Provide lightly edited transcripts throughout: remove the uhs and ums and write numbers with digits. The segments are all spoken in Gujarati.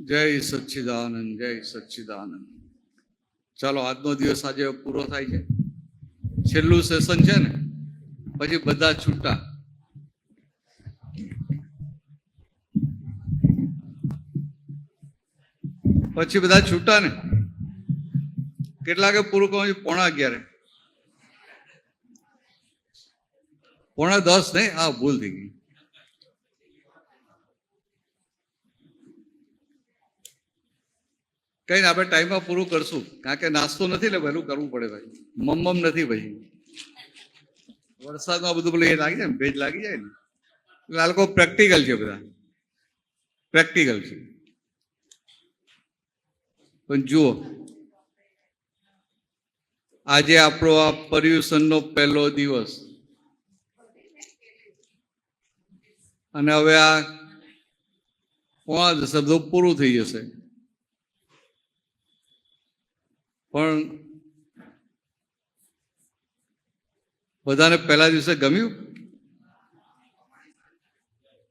જય સચ્ચિદાનંદ, જય સચ્ચિદાનંદ. ચાલો, આજનો દિવસ આજે પૂરો થાય છે. છેલ્લું સેશન છે ને, પછી બધા છૂટા. પછી બધા છૂટા ને. કેટલાકે પૂરું કહું? 11:30. 9:45 નહીં, હા ભૂલ થઈ ગઈ. કઈ ને આપણે ટાઈમમાં પૂરું કરશું, કારણ કે નાસ્તો નથી એટલે વહેલું કરવું પડે ભાઈ. મમ નથી ભાઈ. વરસાદમાં બધું પેલું એ લાગી જાય ને, ભેજ લાગી જાય ને. એટલે આ લોકો પ્રેક્ટિકલ છે, બધા પ્રેક્ટિકલ છે. પણ જુઓ, આજે આપણો આ પર્યુષણનો પહેલો દિવસ, અને હવે આ 5 શબ્દો પૂરું થઈ જશે. પણ બધાને પહેલા દિવસે ગમ્યું?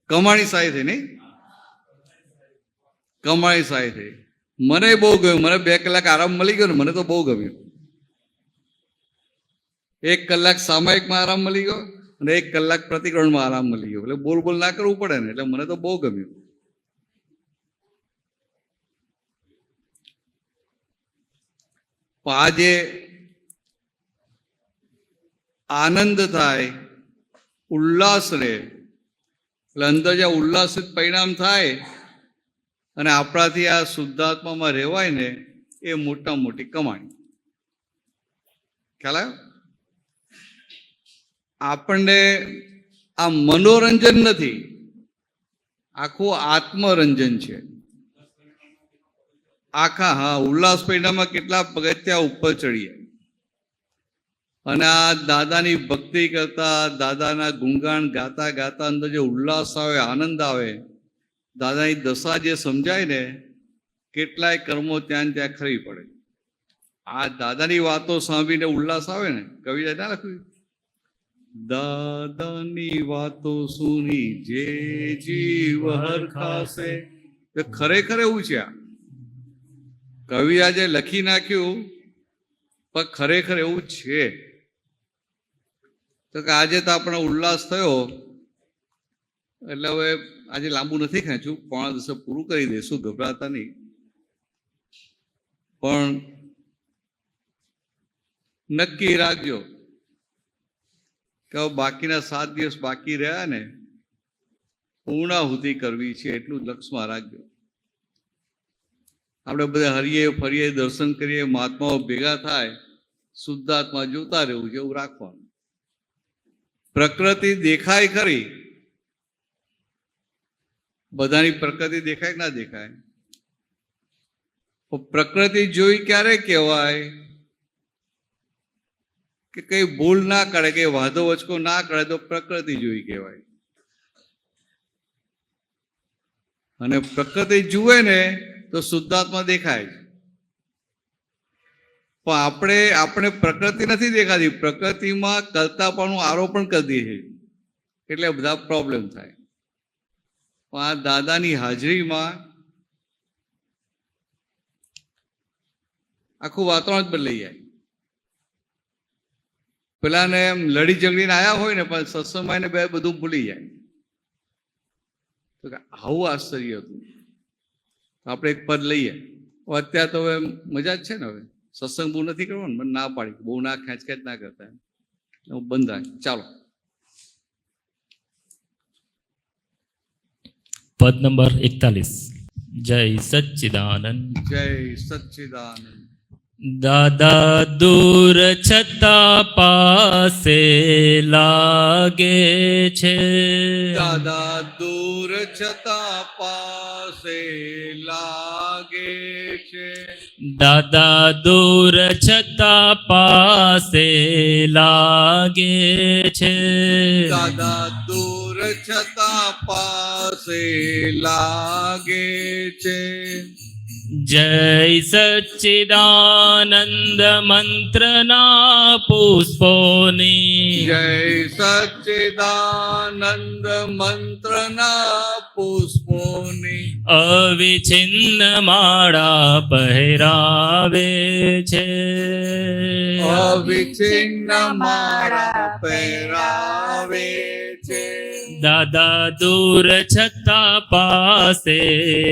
કમાણી સારી થઈ નહીં? કમાણી સારી થઈ. મને બહુ ગમ્યું. મને 2 કલાક આરામ મળી ગયો ને, મને તો બહુ ગમ્યું. 1 કલાક સામાયિકમાં આરામ મળી ગયો અને 1 કલાક પ્રતિક્રમણમાં આરામ મળી ગયો. એટલે બોલ ના કરવું પડે ને, એટલે મને તો બહુ ગમ્યું. આજે આનંદ થાય, ઉલ્લાસ રહે, એટલે અંદર જે ઉલ્લાસિત પરિણામ થાય અને આપણાથી આ શુદ્ધાત્મામાં રહેવાય ને, એ મોટા મોટી કમાણી. ખ્યાલ આવ્યો? આપણને આ મનોરંજન નથી, આખું આત્મરંજન છે. આખા ઉલ્લાસ પરિણામમાં કેટલા પગથિયા ઉપર ચડીએ, અને આ દાદાની ભક્તિ કરતા, દાદાના ગુણગાન ગાતા ગાતા અંદર જે ઉલ્લાસ આવે, આનંદ આવે, દાદાની દશા જે સમજાય ને, કેટલાય કર્મો ત્યાં ખરી પડે. આ દાદાની વાતો સાંભળીને ઉલ્લાસ આવે ને, કવિતા ના લખ્યું? દાદાની વાતો સુની જે જીવ હરખાશે. ખરેખર એવું છે. આ કવિ આજે લખી નાખ્યું, પણ ખરેખર એવું છે. તો કે આજે તો આપણને ઉલ્લાસ થયો, એટલે હવે આજે લાંબુ નથી ખેંચું, 5 પૂરું કરી દઈશું, ગભરાતા નહીં. પણ નક્કી રાખજો કે બાકીના 7 દિવસ બાકી રહ્યા ને, પૂર્ણાહુતિ કરવી છે, એટલું લક્ષમાં રાખજો. આપણે બધા હરીએ ફરીએ, દર્શન કરીએ, મહાત્માઓ ભેગા થાય, શુદ્ધાત્મા જોતા રહેવું છે, એવું રાખવાનું. પ્રકૃતિ દેખાય ખરી, બધાની પ્રકૃતિ દેખાય કે ના દેખાય? પ્રકૃતિ જોઈ ક્યારે કહેવાય? કે કઈ ભૂલ ના કરે, કે વાંધો વચકો ના કરે તો પ્રકૃતિ જોઈ કહેવાય. અને પ્રકૃતિ જુએ ને તો શુદ્ધાત્મા દેખાય. પણ આપણે પ્રકૃતિ નથી દેખાતી, પ્રકૃતિમાં કરતાપણું આરોપણ કરી દઈએ છીએ, એટલે બધા પ્રોબ્લેમ થાય. પણ આ દાદાની હાજરીમાં આખું વાતાવરણ જ બદલાઈ જાય. પેલાને એમ લડી ઝઘડીને આવ્યા હોય ને, પણ સત્સંગમાં એને બધું ભૂલી જાય. તો આવું આશ્ચર્ય હતું. આપણે એક પદ લઈએ. અત્યારે તો હવે મજા જ છે ને, હવે સત્સંગ બહુ નથી કરવાનું, મને ના પાડી, બહુ ના ખેંચ ના કરતા, હું બંધ રાખ. ચાલો, પદ નંબર 41. જય સચ્ચિદાનંદ, જય સચ્ચિદાનંદ. દાદા દૂર છતાં પાસે લાગે છે, દાદા દૂર છતાં પાસે લાગે છે, દાદા દૂર છતાં પાસે લાગે છે, દાદા દૂર છતાં પાસે લાગે છે. જય સચ્ચિદાનંદ મંત્રના પુષ્પોની જય સચ્ચિદાનંદ મંત્રના પુષ્પોની અવિછિન્ન માળા પહેરાવે છે. અવિછિન્ન માળા પહેરાવે છે. દાદા દૂર છતાં પાસે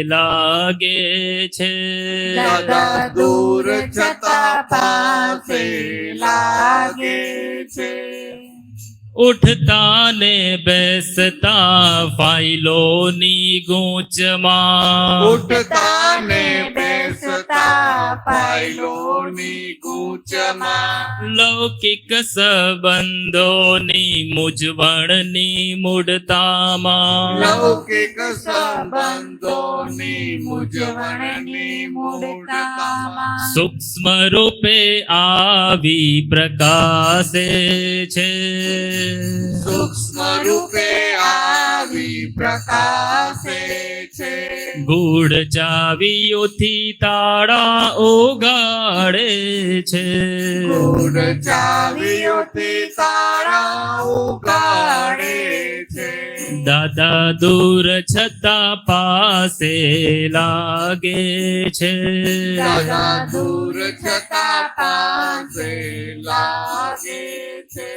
લાગે છે. દાદા દૂર છતાં પાસે લાગે છે. ઉઠતા ને બેસતા ફાઇલોની ગૂંચમાં ઉઠતા ને બેસતા ફાઇલોની ગૂંચમાં લૌકિક સંબંધોની મૂંઝવણની મૂળતામાં લૌકિક સંબંધોની મૂંઝવણની મૂળતામાં સૂક્ષ્મ રૂપે આવી પ્રકાશે છે. સૂક્ષ્મ રૂપે આવી પ્રકાશે છે. ગૂઢ ચાવીઓથી તાળા ઉગાડે છે. ગૂઢ ચાવીઓથી તાળા ઉગાડે છે. દાદા દૂર છતાં પાસે લાગે છે. દાદા દૂર છતાં પાસે લાગે છે.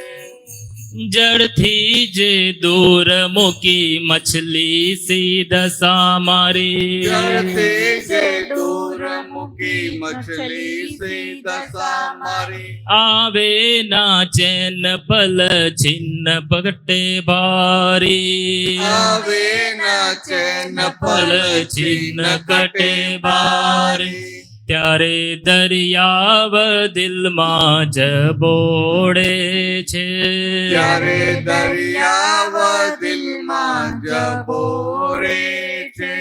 જળથી જે દૂર મૂકી મછલી સીધા મારી જળથી જે દૂર મૂકી મછલી સીધા મારી આવે ના ચેન પલ છિન્ન પગટે ભારી આવે ના ચેન પલ છિન્ન કટે ભારી ત્યારે દરિયાવ દિલમાં જબોડે છે. ત્યારે દરિયાવ દિલમાં જબોરે છે.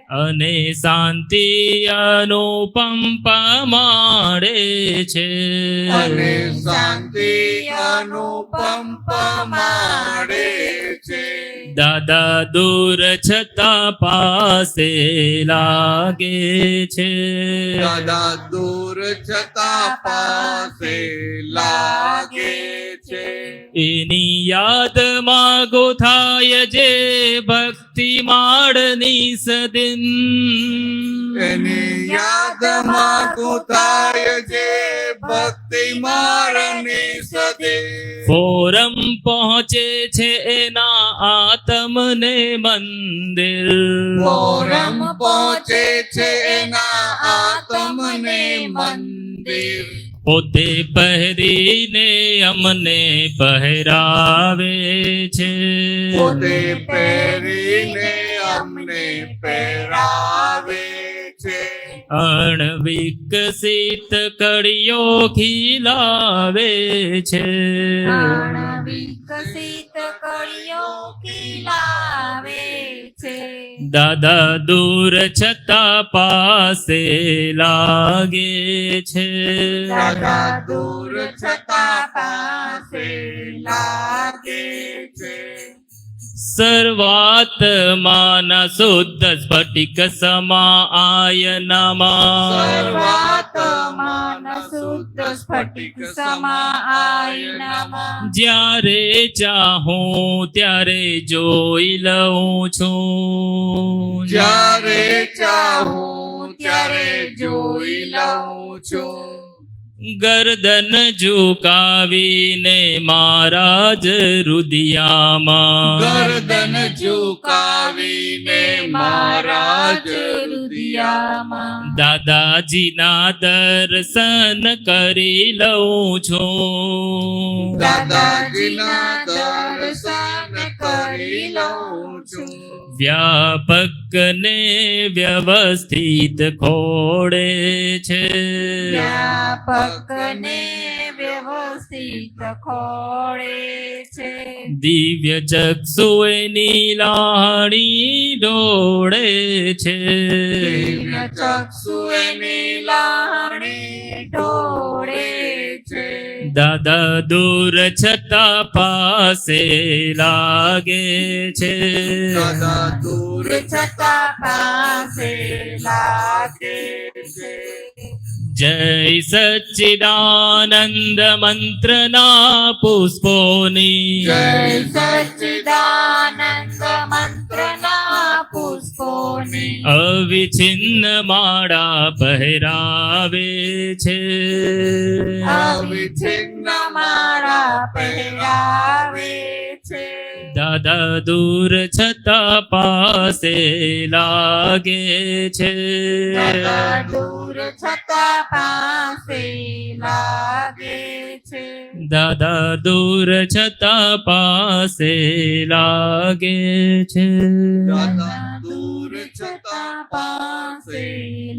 અને શાંતિ અનુપમ પમાડે છે. અને શાંતિ અનુપમ પમાડે છે. દાદા દૂર છતાં પાસે લાગે છે. દાદા દૂર છતાં પાસે લાગે છે. એની યાદમાં ગોથાય જે ભક્તિ માળની સદિન એની યાદમાં ગોથાય જે ભક્તિ મારની સદે ફોરમ પહોંચે છે એના આત્મને મંદિર ફોરમ પહોંચે છે એના આત્મને મંદિર પોતે પહેરીને અમને પહેરાવે છે. પોતે પહેરીને અમને પહેરાવે છે. અણવિકસિત કળીઓ ખીલાવે છે. વિકસિત કળીઓ ખીલાવે છે. દાદા દૂર છતાં પાસે લાગે છે. દાદા દૂર છતાં પાસે લાગે છે. સર્વાત્માના શુદ્ધ સ્ફટિક સમા આયનામાં સર્વાત્માન શુદ્ધ સ્ફટિક સમા આયનામાં જ્યારે ચાહું ત્યારે જોઈ લઉં છું. જ્યારે ચાહું ત્યારે જોઈ લઉં છું. ગરદન ઝુકાવીને મારા જ રુદિયામાં ગરદન ઝુકાવીને મારા જ હૃદયમાં દાદાજીના દર્શન કરી લઉં છું. દાદાજીના દર્શન કરી લઉં છું. વ્યાપક ને વ્યવસ્થિત ખોડે છે. વ્યાપકને વ્યવસ્થિત ખોળે છે. દિવ્ય ચક્ષુ એની લાહણી ઢોળે છે. દિવ્ય ચક્ષુ એની લાહણી ઢોળે છે. દાદા દૂર છતાં પાસે લાગે છે. દાદા દૂર છતાં પાસે લાગે છે. જય સચ્ચિદાનંદ મંત્રના પુષ્પોની જય સચ્ચિદાનંદ મંત્રના પુષ્પોની અવિછિન્ન માળા પહેરાવે છે. અવિછિન્ન માળા પહેરાવે છે. દાદા દૂર છતાં પાસે લાગે છે. દાદા દૂર છતાં પાસે લાગે છે. દાદા દૂર છતાં પાસે લાગે છે. દાદા દૂર છતાં પાસે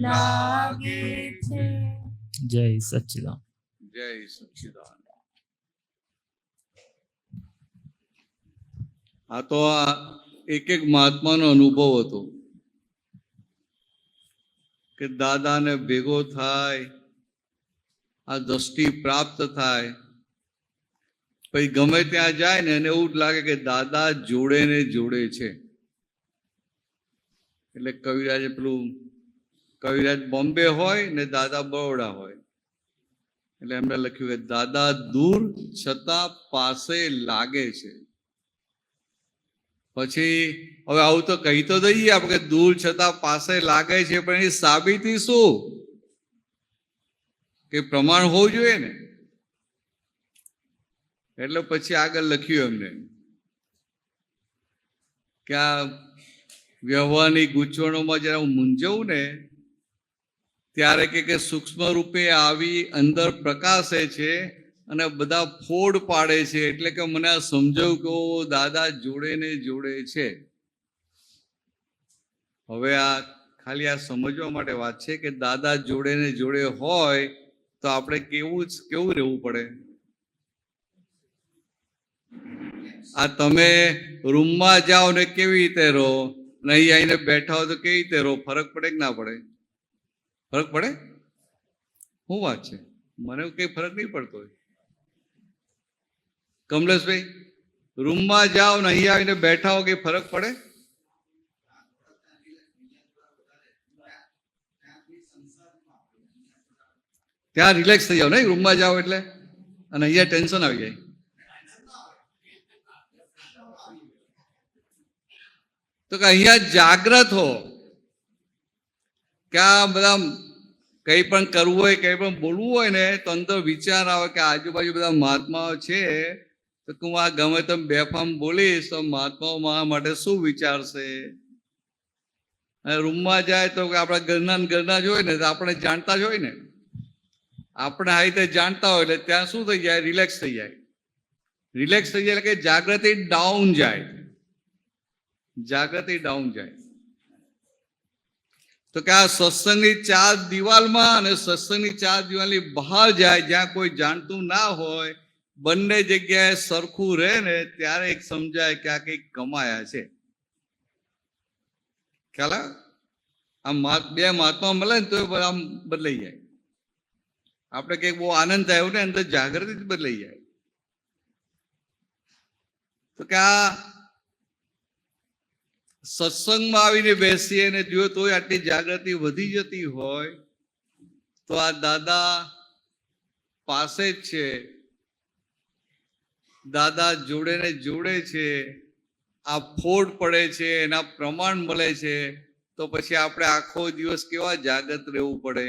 લાગે છે. જય સચ્ચિદાનંદ. જય સચ્ચિદાનંદ. આ તો આ એક મહાત્માનો અનુભવ હતો કે દાદાને ભેગો થાય, આ દ્રષ્ટિ પ્રાપ્ત થાય, પછી ગમે ત્યાં જાય ને એને એવું જ લાગે કે દાદા જોડે ને જોડે છે. એટલે કવિરાજે પેલું કવિરાજ બોમ્બે હોય ને દાદા બરોડા હોય, એટલે એમને લખ્યું કે દાદા દૂર છતાં પાસે લાગે છે. પછી હવે આવું તો કહી તો દઈએ આપણે કે દૂર છતાં પાસે લાગે છે, પણ એની સાબિતી શું? કે પ્રમાણ હોવું જોઈએ ને. એટલે પછી આગળ લખ્યું એમને કે આ વ્યવહારની ગૂંચવણોમાં જયારે હું મૂંઝવું ને ત્યારે કે સૂક્ષ્મ રૂપે આવી અંદર પ્રકાશે છે અને બધા ફોડ પાડે છે. એટલે કે મને આ સમજાવું કે દાદા જોડે ને જોડે છે. હવે આ ખાલી આ સમજવા માટે વાત છે કે દાદા જોડે ને જોડે હોય તો આપણે કેવું રહેવું પડે. આ તમે રૂમમાં જાઓ ને કેવી રીતે રહો, ને અહીં આવીને બેઠા હો તો કેવી રીતે રહો? ફરક પડે કે ના પડે? ફરક પડે? શું વાત છે? મને કઈ ફરક નહીં પડતો હોય. કમલેશભાઈ, રૂમમાં જાઓ ને અહીં આવીને બેઠા હો, કઈ ફરક પડે? ત્યાં રિલેક્સ થઈ જાવ ને રૂમમાં જાઓ એટલે, અને અહીંયા ટેન્શન આવી જાય. તો કે અહીંયા જાગ્રત હો, કે આ બધા કંઈ પણ કરવું હોય, કંઈ પણ બોલવું હોય ને તો અંદર વિચાર આવે કે આજુબાજુ બધા મહાત્માઓ છે, તો હું આ ગમે તેમ બેફામ બોલીશ તો મહાત્માઓ મારા માટે શું વિચારશે? અને રૂમમાં જાય તો આપણા ઘરના જ હોય ને, તો આપણે જાણતા જ હોય ને, આપણે આ રીતે જાણતા હોય એટલે ત્યાં શું થઈ જાય? રિલેક્સ થઈ જાય. રિલેક્સ થઈ જાય એટલે કે જાગૃતિ ડાઉન જાય. જાગૃતિ ડાઉન જાય. તો કે આ સત્સંગની ચાર દિવાલમાં અને સત્સંગની ચાર દિવાલની બહાર જાય, જ્યાં કોઈ જાણતું ના હોય, બંને જગ્યાએ સરખું રહે ને ત્યારે એક સમજાય કે આ કંઈક કમાયા છે. ખ્યાલ આવે? આમ બે મહાત્મા મળે ને તો આમ બદલાઈ જાય. આપણે કંઈક બહુ આનંદ થાય એવું ને અંદર જાગૃતિ જ બદલાઈ જાય. તો કે આ સત્સંગમાં આવીને બેસીએ ને જો તોય આટલી જાગૃતિ વધી જતી હોય તો આ દાદા પાસે જ છે, દાદા જોડે ને જોડે છે. આ ફોડ પડે છે, એના પ્રમાણ મળે છે, તો પછી આપણે આખો દિવસ કેવા જાગૃત રહેવું પડે?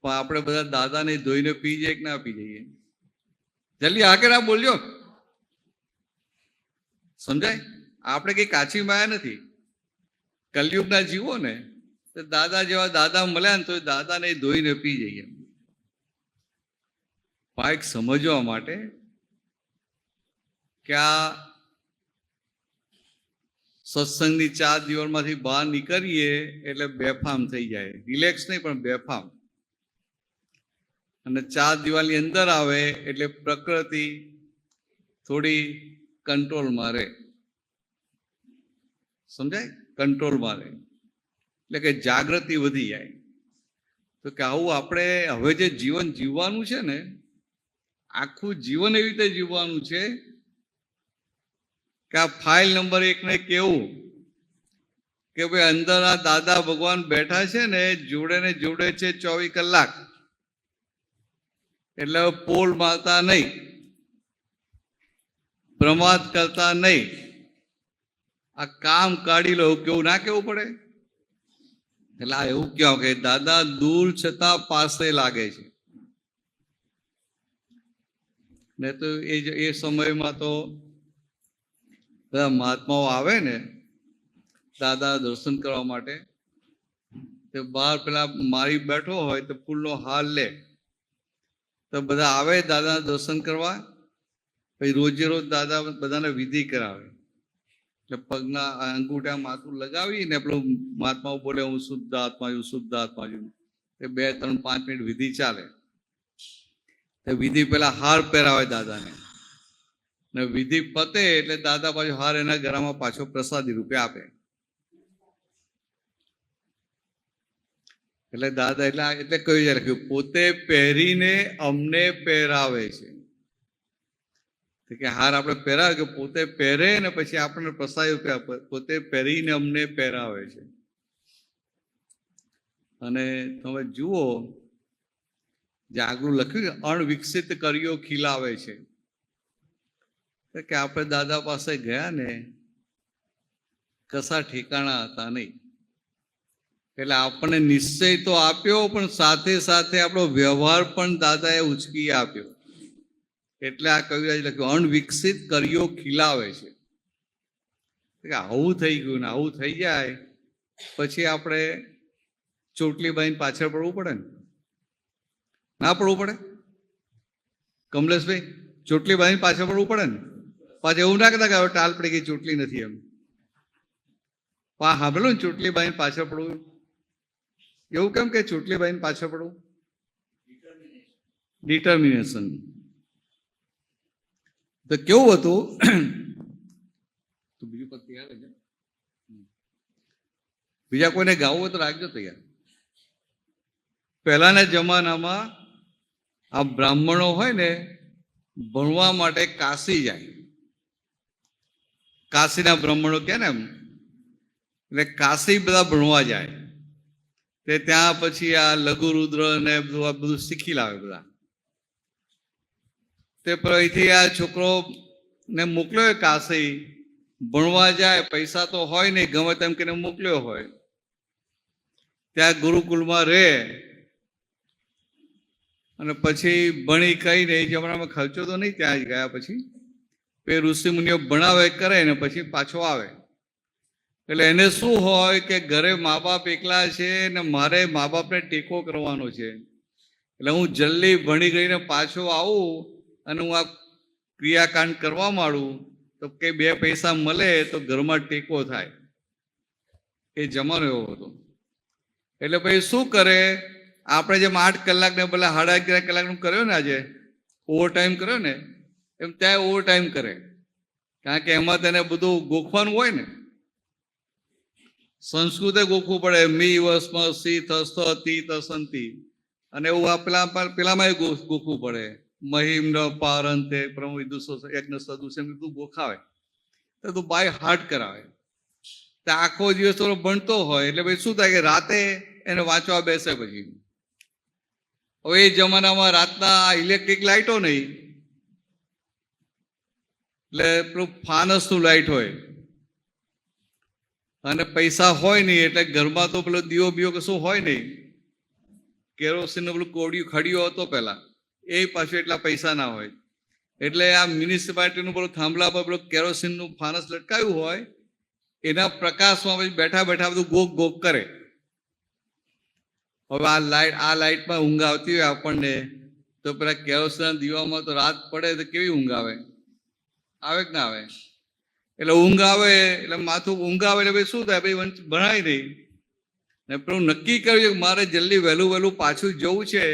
પણ આપણે બધા દાદાને ધોઈને પી જઈએ કે ના પી જઈએ? જલ્દી આગળ આ બોલજો, સમજાય? આપણે કઈ કાચી માયા નથી. કલયુગના જીવો ને તો દાદા જેવા દાદા મળ્યા ને તો દાદાને ધોઈને પી જઈએ. એક સમજવા માટે કે આ સત્સંગની ચાર દિવાલમાંથી બહાર નીકળીએ એટલે બેફામ થઈ જાય. રિલેક્સ નહીં પણ બેફામ. અને ચાર દિવાલની અંદર આવે એટલે પ્રકૃતિ થોડી કંટ્રોલમાં રહે. સમજાય? કંટ્રોલમાં રહે એટલે કે જાગૃતિ વધી જાય. તો કે આવું આપણે હવે જે જીવન જીવવાનું છે ને, આખું જીવન એવી રીતે જીવવાનું છે કે આ ફાઇલ નંબર 1 ને કેવું કે ભાઈ અંદર આ દાદા ભગવાન બેઠા છે ને જોડે ને જોડે છે 24 કલાક, એટલે પોલ મારતા નહીં, પ્રમાદ કરતા નહીં, આ કામ કાઢી લો કેવું ના કેવું પડે. એટલે આ એવું કહેવાય કે દાદા દૂર છતાં પાસે લાગે છે. ને તો એ સમયમાં તો બધા મહાત્માઓ આવે ને દાદા દર્શન કરવા માટે, તો બહાર પેલા મારી બેઠો હોય તો ફૂલનો હાર લે, તો બધા આવે દાદાના દર્શન કરવા. પછી રોજે રોજ દાદા બધાને વિધિ કરાવે, એટલે પગના અંગૂઠા માથું લગાવી ને પેલું મહાત્માઓ બોલે હું શુદ્ધ આત્મા છું, શુદ્ધ આત્મા છું. એ 2, 3, 5 મિનિટ વિધિ ચાલે. વિધિ પેલા હાર પહેરાવે દાદાને, ને વિધિ પતે એટલે દાદા પાછો હાર એના ગળામાં પાછો પ્રસાદી રૂપે આપે. એટલે દાદા એટલે કહ્યું છે લખ્યું પોતે પહેરીને અમને પહેરાવે છે. કે હાર આપણે પહેરાવે કે પોતે પહેરે ને પછી આપણને પ્રસાદી રૂપે આપે, પોતે પહેરીને અમને પહેરાવે છે. અને તમે જુઓ જાગૃત લખ્યું કે અણવિકસિત કર્યો ખીલાવે છે. કે આપણે દાદા પાસે ગયા ને કશા ઠેકાણા હતા નહીં, એટલે આપણને નિશ્ચય તો આપ્યો પણ સાથે સાથે આપણો વ્યવહાર પણ દાદાએ ઉચકી આપ્યો. એટલે આ કવિરાજ લખ્યું અણવિકસિત કર્યો ખીલાવે છે. કે આવું થઈ ગયું ને આવું થઈ જાય પછી આપણે ચોટલી બાંધીને પાછળ પડવું પડે ને, ના પડવું પડે? કમલેશભાઈ, ચોટલી બાંધીને પાછળ પડવું પડે ને? પાછું એવું ના કહેતા કે હવે ટાલ પડી ગઈ ચોટલી નથી એમ. સાંભળો ને ચોટલી બાંધીને પાછળ પડવું, એવું કેમ કે ચોટલી બાંધીને પાછળ પડવું? ડિટર્મિનેશન. તો કેવું હતું તો બીજું પદ તૈયાર છે, બીજા કોઈને ગાવું હોય તો રાખજો તૈયાર. પહેલાના જમાનામાં આ બ્રાહ્મણો હોય ને ભણવા માટે કાશી જાય. કાશીના બ્રાહ્મણો કે ને એમ, એટલે કાશી બધા ભણવા જાય. તે ત્યાં પછી આ લઘુરુદ્ર ને બધું શીખી લાવે બધા. તે અહીંથી આ છોકરો ને મોકલ્યો કાશી ભણવા જાય, પૈસા તો હોય નહીં, ગમે તેમ કરીને મોકલ્યો હોય. ત્યાં ગુરુકુળમાં રહે અને પછી ભણી કઈ નહીં, જમાનામાં ખર્ચો તો નહીં ત્યાં જ ગયા. પછી ઋષિ મુનિઓ ભણાવે કરે ને પછી પાછો આવે. એટલે એને શું હોય કે ઘરે મા બાપ એકલા છે ને મારે મા બાપને ટેકો કરવાનો છે, એટલે હું જલ્દી ભણી ગઈને પાછો આવું અને હું આ ક્રિયાકાંડ કરવા માંડું તો કે 2 પૈસા મળે તો ઘરમાં ટેકો થાય. એ જમાનો એવો હતો. એટલે પછી શું કરે, આપણે જેમ 8 કલાક ને પેલા 11.5 કલાકનું કર્યો ને આજે ઓવર ટાઈમ કર્યો ને એમ ત્યાં ઓવર ટાઈમ કરે, કારણ કે એમાં તેને બધું ગોખવાનું હોય ને. સંસ્કૃતે ગોખવું પડે, મી વસ્મ સી થસ્ત તી તસંતી, અને એવું આ પેલામાં ગોખવું પડે. મહિમ ન પારંતે પ્રમ વિદુષો યજ્ઞ સદુષ એમ બધું ગોખાવે તો તું બાય હાર્ટ કરાવે. તો આખો દિવસ થોડો ભણતો હોય એટલે પછી શું થાય કે રાતે એને વાંચવા બેસે. પછી હવે એ જમાનામાં રાતના ઇલેક્ટ્રિક લાઇટો નહીં, એટલે પેલું ફાનસનું લાઇટ હોય અને પૈસા હોય નહીં, એટલે ઘરમાં તો પેલો દીવો બીવો કશું હોય નહીં. કેરોસીનનું પેલું કોડિયું ખડિયો હતો પહેલા, એ પાછું એટલા પૈસા ના હોય. એટલે આ મ્યુનિસિપાલિટીનું પેલું થાંભલા પર પેલું કેરોસીનનું ફાનસ લટકાવ્યું હોય, એના પ્રકાશમાં પછી બેઠા બેઠા બધું ગોક ગોક કરે. હવે આ લાઇટમાં ઊંઘ આવતી હોય આપણને, તો પેલા કેરોસીન દીવામાં તો રાત પડે તો કેવી ઊંઘ આવે? આવે કે ના આવે? એટલે ઊંઘ આવે એટલે માથું ઊંઘ આવે એટલે ભાઈ શું થાય, ભાઈ ભણાય નહીં ને. પેલું નક્કી કર્યું કે મારે જલ્દી વહેલું પાછું જવું છે,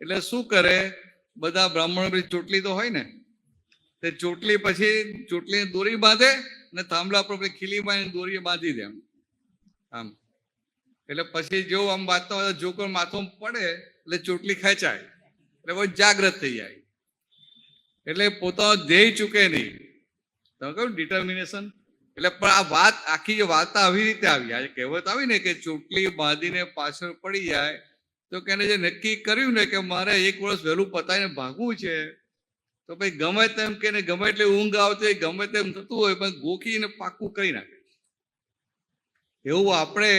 એટલે શું કરે, બધા બ્રાહ્મણો પછી ચોટલી તો હોય ને, તે ચોટલી પછી ચોટલીની દોરી બાંધે ને થાંભલા પર ખીલી બાંધી દોરી બાંધી દે આમ. એટલે પછી જેવું આમ વાંચતા હોય જોકર માથું પડે એટલે ચોટલી ખેંચાય, એટલે બહુ જાગ્રત થઈ જાય. એટલે પોતાનો ધ્યેય ચૂકે નહીં. તમે કહ્યું ડિટર્મિનેશન, એટલે પણ આ વાત આખી જે વાર્તા આવી રીતે આવી, આજે કહેવત આવી ને કે ચોટલી બાંધીને પાછળ પડી જાય, તો કે એને જે નક્કી કર્યું ને કે મારે 1 વર્ષ વહેલું પતાવીને ભાગવું છે, તો ભાઈ ગમે તેમ કે ગમે એટલે ઊંઘ આવતી હોય, ગમે તેમ થતું હોય, પણ ગોખીને પાક્કું કરી નાખે. એવું આપણે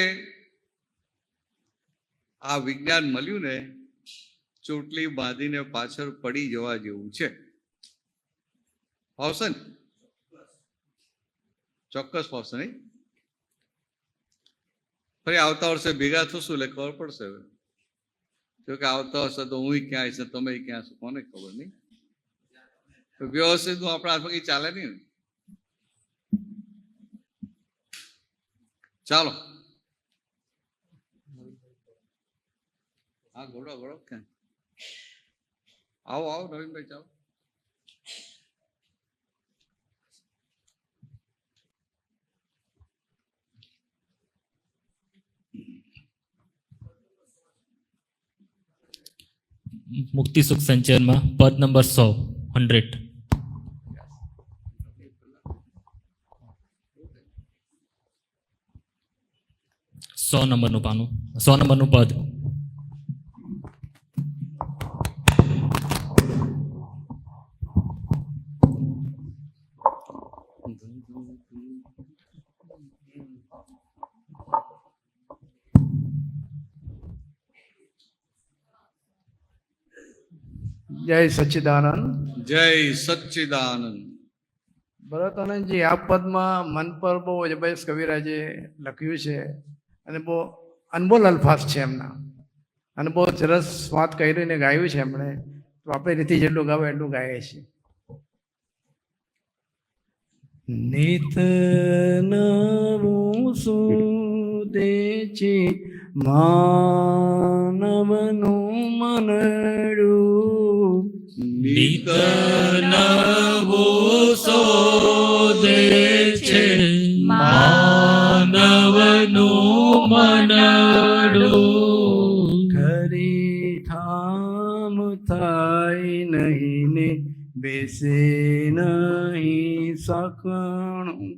આ વિજ્ઞાન મળ્યું ને, ચોટલી બાંધીને પાછળ પડી જવા જેવું છે. ફાવશે ને? ચોક્કસ ફાવશે નહીં? ફરી આવતા વર્ષે ભેગા થશું એટલે ખબર પડશે. હવે જો કે આવતા વર્ષે તો હું ક્યાં આવીશ, તમે ક્યાં છો, કોને ખબર નહીં. વ્યવસ્થિત આપણા હાથમાં કઈ ચાલે નહીં ને. ચાલો, હા, ઘોડો ઘોડો ક્યાં? આવો આવો નવીનભાઈ, ચાલો. મુક્તિ સુખ સંચયનમાં પદ નંબર 100. 100 નંબરનું પાનું, 100 નંબરનું પદ. જય સચ્ચિદાનંદ. જય સચ્ચિદાનંદ. ભરતાનંદજી, આ પદમાં મન પર બહુ જબરજસ્ત કવિરાજે લખ્યું છે અને બહુ અનમોલ અલ્ફાઝ છે એમના, અને બહુ સરસ વાત કરીને ગાયું છે એમણે. તો આપણે રીતે જેટલું ગાવે એટલું ગાઈએ છીએ. નિત નવું સુદે છે માનવનું મનડું, નિત નવું શોધે છે માનવનું મનડું. ખરી ઠામ થાય નહીં ને બેસે નહીં સકણું,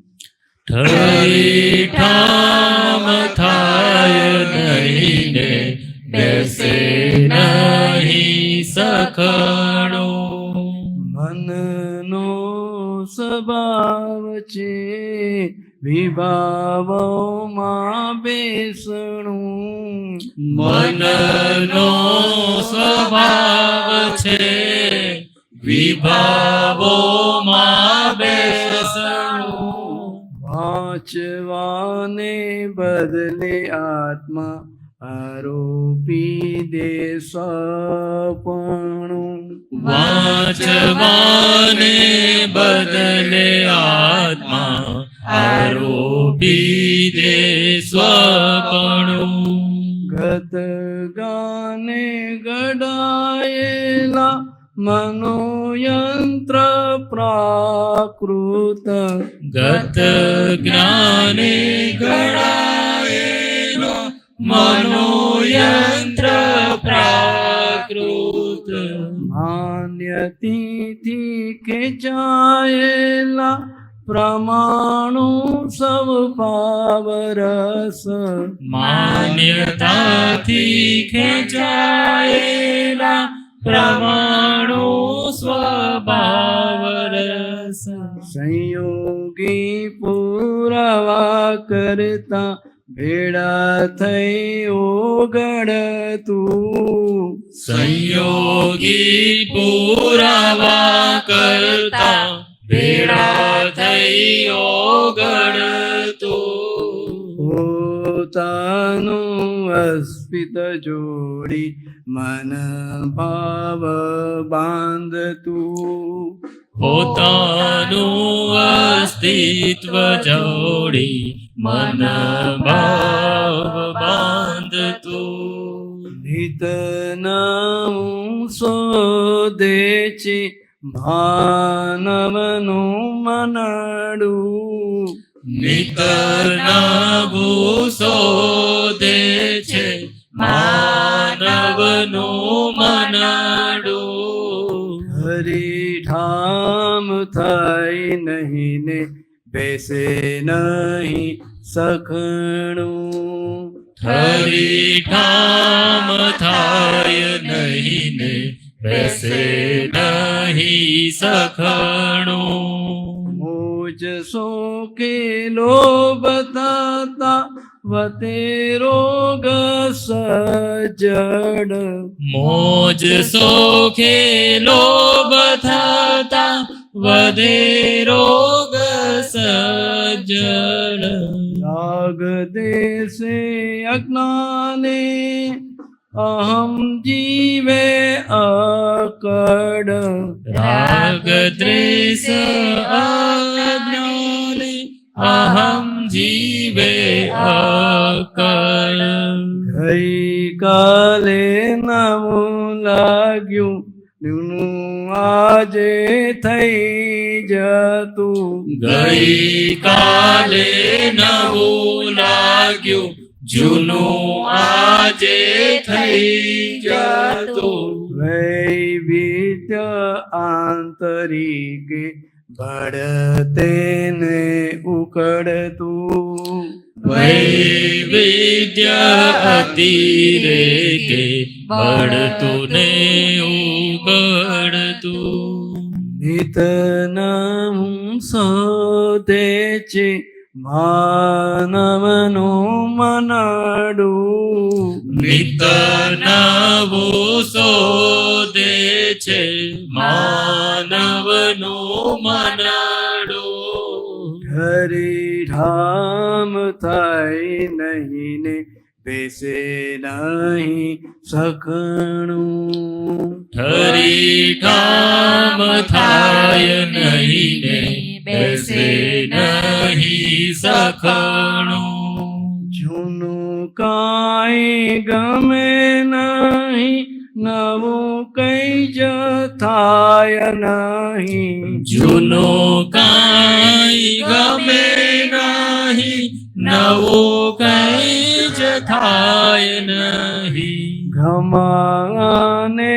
ઠરી ઠામ થાય નહીં ને બેસે નહીં સખણું. મનનો સ્વભાવ છે વિભાવોમાં બેસણું, મનનો સ્વભાવ છે વિભાવોમાં બેસણું. વાંચવાને બદલે આત્મા આરોપી દે સપણું, વાંચવાને બદલે આત્મા આરોપી દે સ્વપણું. ગત ગાને ગડાયેલા મનોયંત્ર પ્રાકૃત, ગત જ્ઞાને ગણાયેલો મનોયંત્ર પ્રાકૃત, માન્યતિથી ખેંચાયેલા પ્રમાણુ સૌ પાવરસ, માન્યતાથી ખેંચાયેલા પ્રમાણુ સ્વભાવ રસ. સંયોગી પુરાવા કરતા ભેળા થઈ ઓગળતું, સંયોગી પુરાવા કરતા ભેળા થઈ ઓગળતું. પોતાનું અસ્પિત જોડી મન ભાવ બાંધતું, પોતાનું અસ્તિત્વ જોડી મન ભાવ બાંધતું. નિત નવું શોધે છે માનવનું મનડું, નિત નવું શોધે છે માનવનું મનડું. હરી ઠામ થાય નહીં ને બેસે નહીં સખણું. હરી ઠામ થાય નહીં ને બેસે નહીં સખણું. મુજ સો કે લોભ થતા વતે રોગ સજડ. મોજ સોખે લોભ થતા વધે રોગ સજ્જડ. રાગ દેશે અજ્ઞાને અહમ જીવે અકડ. રાગ દ્વેષ અજ્ઞાને અહમ જીવે અકળ. ગઈ કાલે નવું લાગ્યું જૂનું આજે થઈ જતું. ગઈ કાલે નવું લાગ્યું જૂનું આજે થઈ જતું. વૈવિધ્ય આંતરિકે ભળતે ને ઉકળતું. વૈવિધ્ય અતિરેકે બળતું ને ઉગડતું. નિત નવું શોધે છે માનવનું મનડું. નિત નવું શોધે છે માનવનું મનડું. હરી ધામ થાય નહીં ને બેસે નહીં સખણું. હરી ઠામ થાય નહીં ને બેસે નહીં સખણું. જૂનું કાંઈ ગમે નહીં નવું કઈ જ થાય નહીં. જૂનું કાંઈ ગમે નહીં નવું કઈ જ થાય નહીં. ગમાને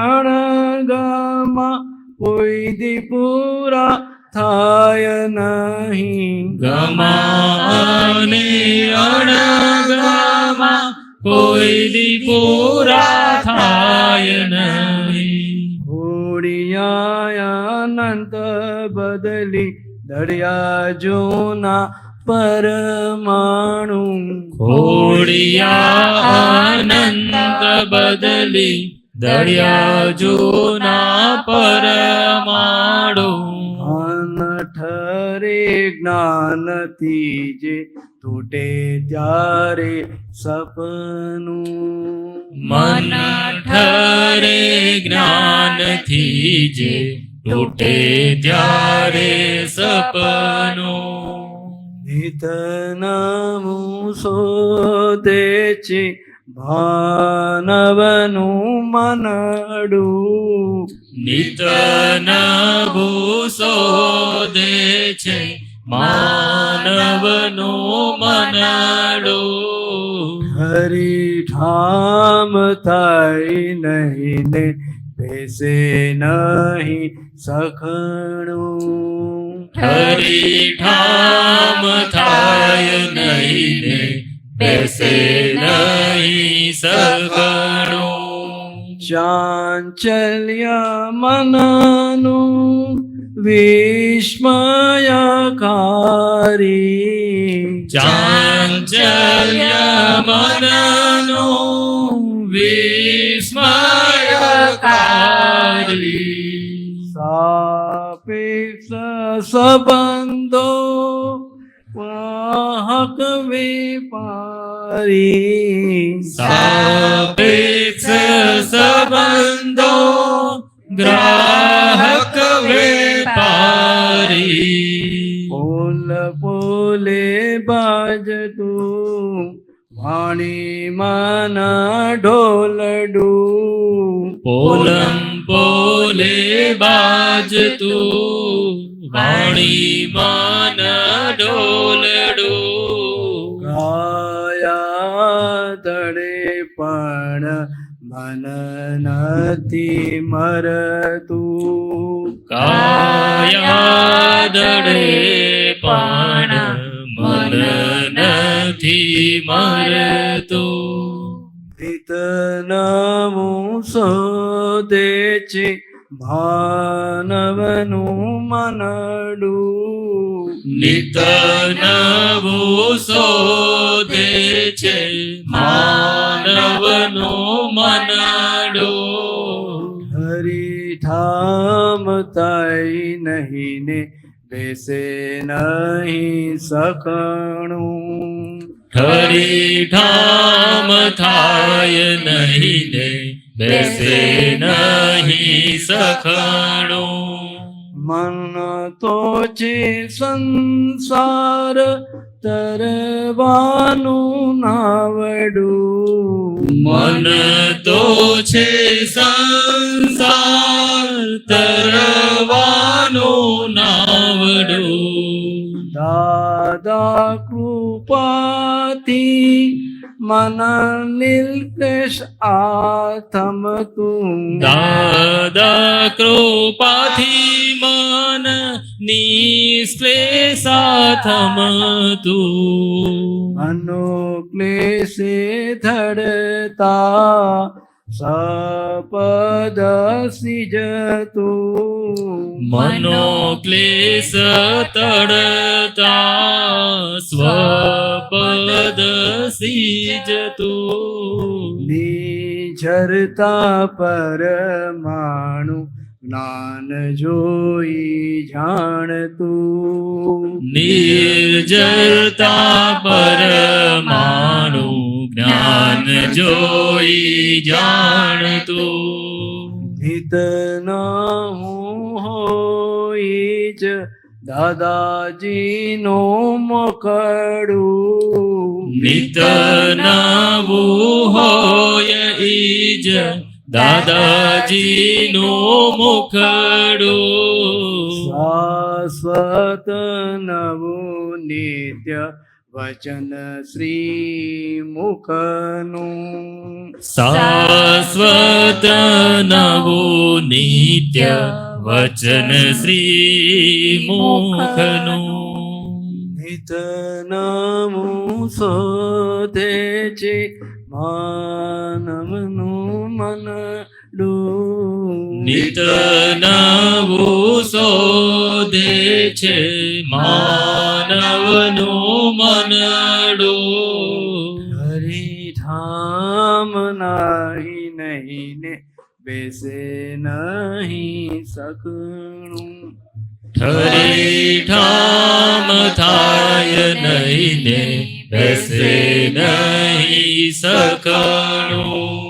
અણગમાં કોઈ દી પૂરા થાય નહીં. ગમાને અણગમાં કોઈ દી પૂરા થાય નહીં. હોડિયા અનંત બદલી દરિયા જૂના પરમાણુ. ખોડિયા આનંદ બદલી દરિયા જૂના પરમાણુ. અનઠરે જ્ઞાનથી જે તૂટે ત્યારે સપનું. મન ઠરે જ્ઞાનથી જે તૂટે ત્યારે સપનું. નિત નવું શોધે છે માનવનું મનડું. નિત નવું શોધે છે માનવનું મનડું. હરી ઠામ થાય નહીં ને બેસે નહીં સખણું. હરી ઠામ થાય નહીં ને બેસે નહીં સગણું. ચાંચલ્ય મનનું વિસ્મયકારી. ચાંચલ્ય મનનું વિસ્મયકારી. સાપેક્ષ સંબંધો વાહક વેપારી. સાપેક્ષ સંબંધો ગ્રાહક વેપારી. પોલ પોલે બાજતું વાણી માના ઢોલડું. પોલમ પોલે બાજતું વાણી માન ઢોલડું. ગાયા તળે પણ મન નથી મરતું. કાયાદળે પણ મન નથી મરતું. પિતનવું શોધે છે માનવનું મનડું. નિત નવું શોધે છે માનવનો મનડો. હરિઠામ તાઈ નહીં ને બેસે નહીં સખણું. ઠરીઠામ થાય નહીં ને બેસે નહીં સખણું. મન તો છે સંસાર તરવાનું નાવડું. મન તો છે સંસાર તરવાનું નાવડું. દાદા કૃપાથી મન નિર્દેશ આથમતું. દાદા કૃપાથી મન નિશ્લેષા થમતું. અનુક્લેશે ધડતા સપદ સિજતું. મનોક્લેશ તડતા સ્વપદ સિજતું. નિઝરતા પરમાણુ જ્ઞાન જોઈ જાણતું. નિર્જરતા પરમાણુ જ્ઞાન જોઈ જાણતું. નિતના હું હોય જ દાદાજીનો મકડું. નિત નવું હોય ઈજ દાદાજીનું મુખડું. શાશ્વત નવું નિત્ય વચન શ્રી મુખનું. શાશ્વત નવું નિત્ય વચન શ્રી મુખનું. નિત નવું શોધે છે માનવનું મનડું. નિત નવું શોધે છે માનવનું મનડું. હરિધામ નાહી નહીં ને બેસે નહીં સકણું. ઠરીઠામ થાય નહીં ને બેસે નહીં સકણું.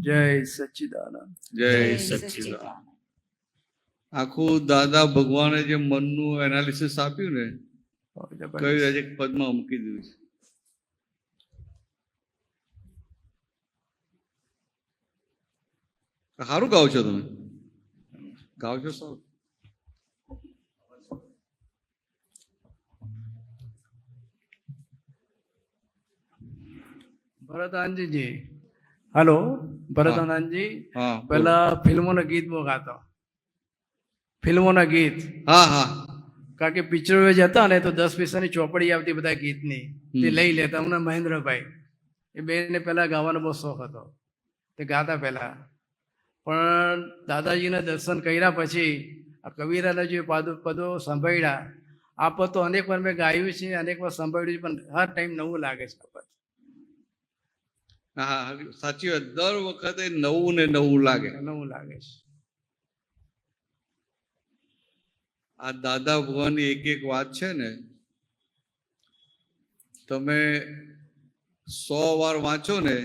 જય સચ્ચિદાનંદ. જય સચ્ચિદાનંદ. આખું દાદા ભગવાને જે મનનું એનાલિસિસ આપ્યું ને કયું આજે પદમાં મૂકી દીધું છે. સારું ગાઓ છો તમે, ગાઓ છો સારું. ભરતાનંદજી, હલો ભરતાનંદજી, હા પેલા ફિલ્મોના ગીત બહુ ગાતો. ફિલ્મોના ગીત, હા હા કારણ કે પિક્ચરો જ હતા ને તો 10 પૈસાની ચોપડી આવતી બધા ગીતની, તે લઈ લેતા. હમણાં મહેન્દ્રભાઈ એ બેને પહેલા ગાવાનો બહુ શોખ હતો, તે ગાતા પહેલા. પણ દાદાજીના દર્શન કર્યા પછી આ કબીરાના જે પદો સાંભળ્યા, આ પદ તો અનેક વાર મેં ગાયું છે, અનેક વાર સાંભળ્યું છે, પણ હર ટાઈમ નવું લાગે છે આ પદ. હા સાચી વાત, દર વખતે નવું ને નવું લાગે. નવું લાગે છે. આ દાદા ભગવાનની એક એક વાત છે ને, તમે 100 વાર વાંચો ને,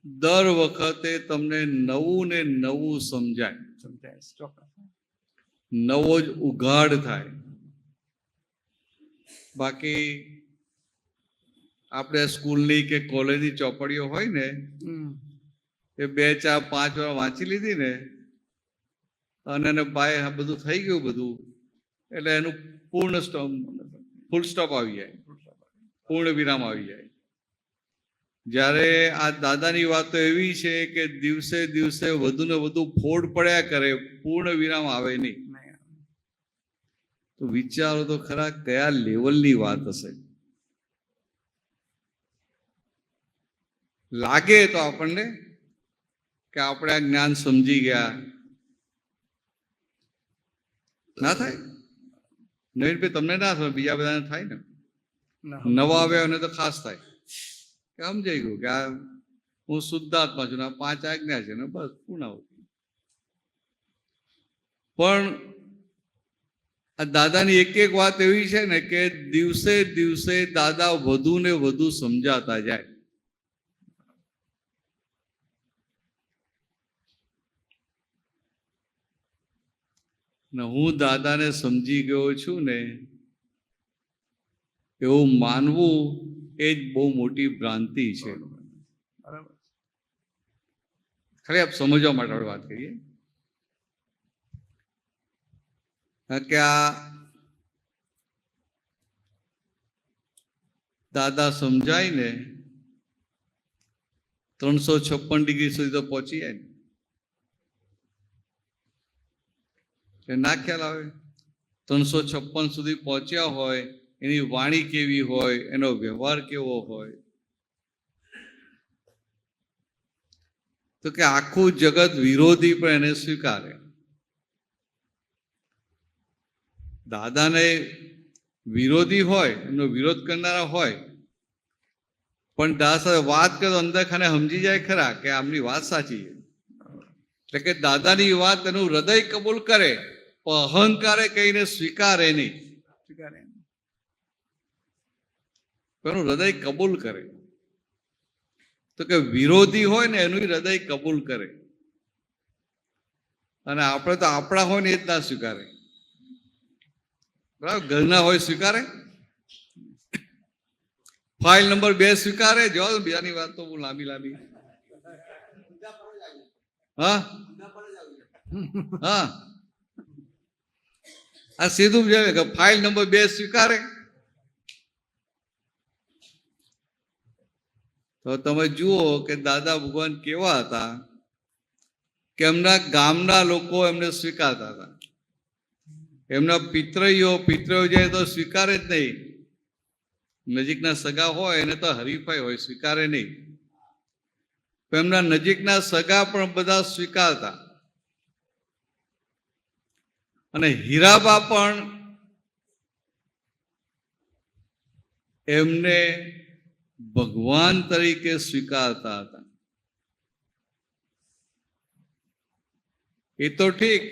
દર વખતે તમને નવું ને નવું સમજાય, સમજાય છે, ચોક્કસ. નવો જ ઉઘાડ થાય. બાકી આપણે સ્કૂલની કે કોલેજની ચોપડીઓ હોય ને, એ 2, 4, 5 વાર વાંચી લીધી ને અને એને બાય આ બધું થઈ ગયું બધું, એટલે એનું ફૂલ સ્ટોપ આવી જાય, પૂર્ણ વિરામ આવી જાય. જ્યારે આ દાદાની વાતો એવી છે કે દિવસે દિવસે વધુ ને વધુ ફોડ પડ્યા કરે, પૂર્ણ વિરામ આવે નહીં. તો વિચારો તો ખરા કયા લેવલની વાત હશે. લાગે તો આપણને કે આપણે આ જ્ઞાન સમજી ગયા, ના થાય? નવીનભાઈ તમને ના થાય, બીજા બધાને થાય ને. નવા આવ્યા ને તો ખાસ થાય કે સમજાઈ ગયું કે આ હું શુદ્ધાત્મા છું, આ 5 આજ્ઞા છે ને બસ પૂર્ણ. પણ આ દાદાની એક એક વાત એવી છે ને કે દિવસે દિવસે દાદા વધુ ને વધુ સમજાતા જાય. ને હું દાદાને સમજી ગયો છું ને એવું માનવું એ જ બહુ મોટી ભ્રાંતિ છે. ખાલી આપ સમજવા માટે આપણે વાત કરીએ કે આ દાદા સમજાય ને 356 ડિગ્રી સુધી તો પહોંચી જાય ને. ના ખ્યાલ આવે? 356 સુધી પહોંચ્યા હોય, એની વાણી કેવી હોય, એનો વ્યવહાર કેવો હોય, તો કે આખું જગત વિરોધી પણ એને સ્વીકારે. દાદાને વિરોધી હોય, એમનો વિરોધ કરનારા હોય, પણ દાદા સાથે વાત કરે તો અંદર ખાને સમજી જાય ખરા કે આમની વાત સાચી છે. એટલે કે દાદાની વાત એનું હૃદય કબૂલ કરે, પણ અહંકારે કહીને સ્વીકારે નહીં. એનું હૃદય કબૂલ કરે. તો કે વિરોધી હોય ને એનું હૃદય કબૂલ કરે, અને આપણે તો આપણા હોય ને એ જ ના સ્વીકારે. બરાબર? ઘરના હોય સ્વીકારે, ફાઇલ નંબર 2 સ્વીકારે. જો બીજાની વાત તો બહુ લાંબી લાંબી. હા હા, આ સીધું છે કે ફાઇલ નંબર 2 સ્વીકારે. તો તમે જુઓ કે દાદા ભગવાન કેવા હતા કે એમના ગામના લોકો એમને સ્વીકારતા હતા. એમના પિતૃઓ જાય તો સ્વીકારે જ નહીં. નજીકના સગા હોય એને તો હરીફાઈ હોય, સ્વીકારે નહીં. એમના નજીકના સગા પણ બધા સ્વીકારતા. અને હીરાબા પણ એમને ભગવાન તરીકે સ્વીકારતા હતા. એ તો ઠીક,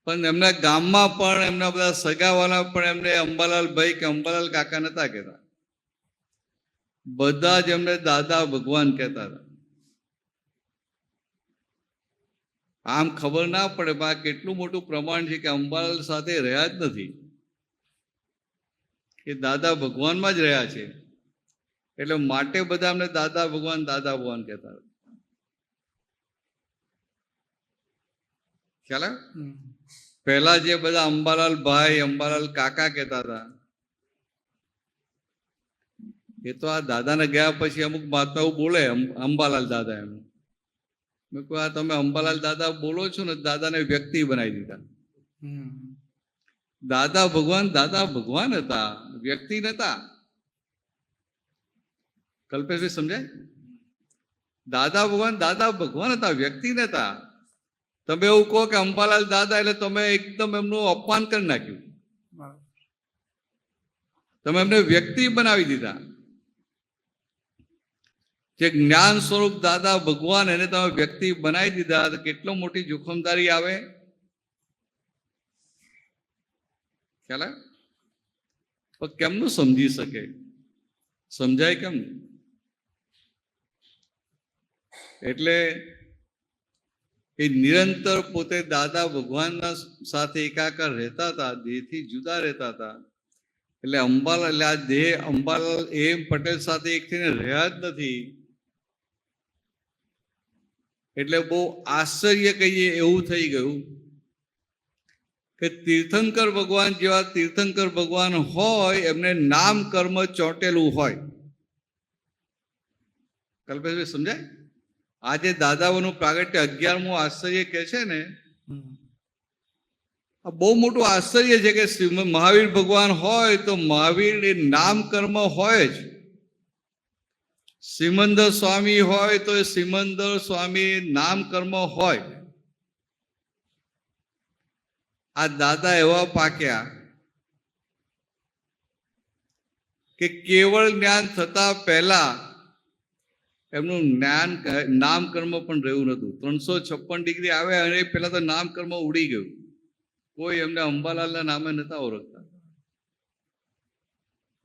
પણ એમના ગામમાં પણ એમના બધા સગાવાલા પણ એમને અંબાલાલ ભાઈ કે અંબાલાલ કાકા નતા કહેતા. બધા જ એમને દાદા ભગવાન કહેતા હતા. આમ ખબર ના પડે પણ આ કેટલું મોટું પ્રમાણ છે કે અંબાલાલ સાથે રહ્યા જ નથી, એ દાદા ભગવાનમાં જ રહ્યા છે. એટલે માટે બધા અમને દાદા ભગવાન કહેતા હતા. ખ્યાલ આવે? પહેલા જે બધા અંબાલાલ ભાઈ, અંબાલાલ કાકા કહેતા હતા, એ તો આ દાદાને ગયા પછી અમુક મહાત્મા એવું બોલે, અંબાલાલ દાદા. એમ મેં કહ્યું આ તમે અંબાલાલ દાદા બોલો છો ને, દાદાને વ્યક્તિ બનાવી દીધા. દાદા ભગવાન હતા, વ્યક્તિ નતા. કલ્પેશભાઈ સમજાય? દાદા ભગવાન હતા, વ્યક્તિ નતા. તમે એવું કહો કે અંબાલાલ દાદા એટલે તમે એકદમ એમનું અપમાન કરી નાખ્યું. તમે એમને વ્યક્તિ બનાવી દીધા. જે જ્ઞાન સ્વરૂપ દાદા ભગવાન એને તમે વ્યક્તિ બનાવી દીધા, તો કેટલો મોટી જોખમદારી આવે. ખ્યાલ આવે? પણ કેમનું સમજી શકે? સમજાય કેમ? એટલે એ નિરંતર પોતે દાદા ભગવાનના સાથે એકાકાર રહેતા હતા, દેહથી જુદા રહેતા હતા. એટલે અંબાલાલ આ દેહ અંબાલાલ એમ પટેલ સાથે એક થઈને રહ્યા જ નથી. એટલે બહુ આશ્ચર્ય કહીએ એવું થઈ ગયું કે તીર્થંકર ભગવાન જેવા તીર્થંકર ભગવાન હોય, એમને નામ કર્મ ચોંટેલું હોય. કલ્પેશભાઈ સમજાય? આજે દાદાઓનું પ્રાગટ્ય 11મું આશ્ચર્ય કે છે ને, આ બહુ મોટું આશ્ચર્ય છે કે મહાવીર ભગવાન હોય તો મહાવીર એ નામ કર્મ હોય જ. સિમંદર સ્વામી હોય તો એ સિમંદર સ્વામી નામ કર્મ હોય. આ દાદા એવા પાક્યા કે કેવળ જ્ઞાન થતા પહેલા એમનું જ્ઞાન નામ કર્મ પણ રહ્યું નતું. 356 ડિગ્રી આવ્યા અને પેલા તો નામ કર્મ ઉડી ગયું. કોઈ એમને અંબાલાલના નામે નતા ઓળખતા.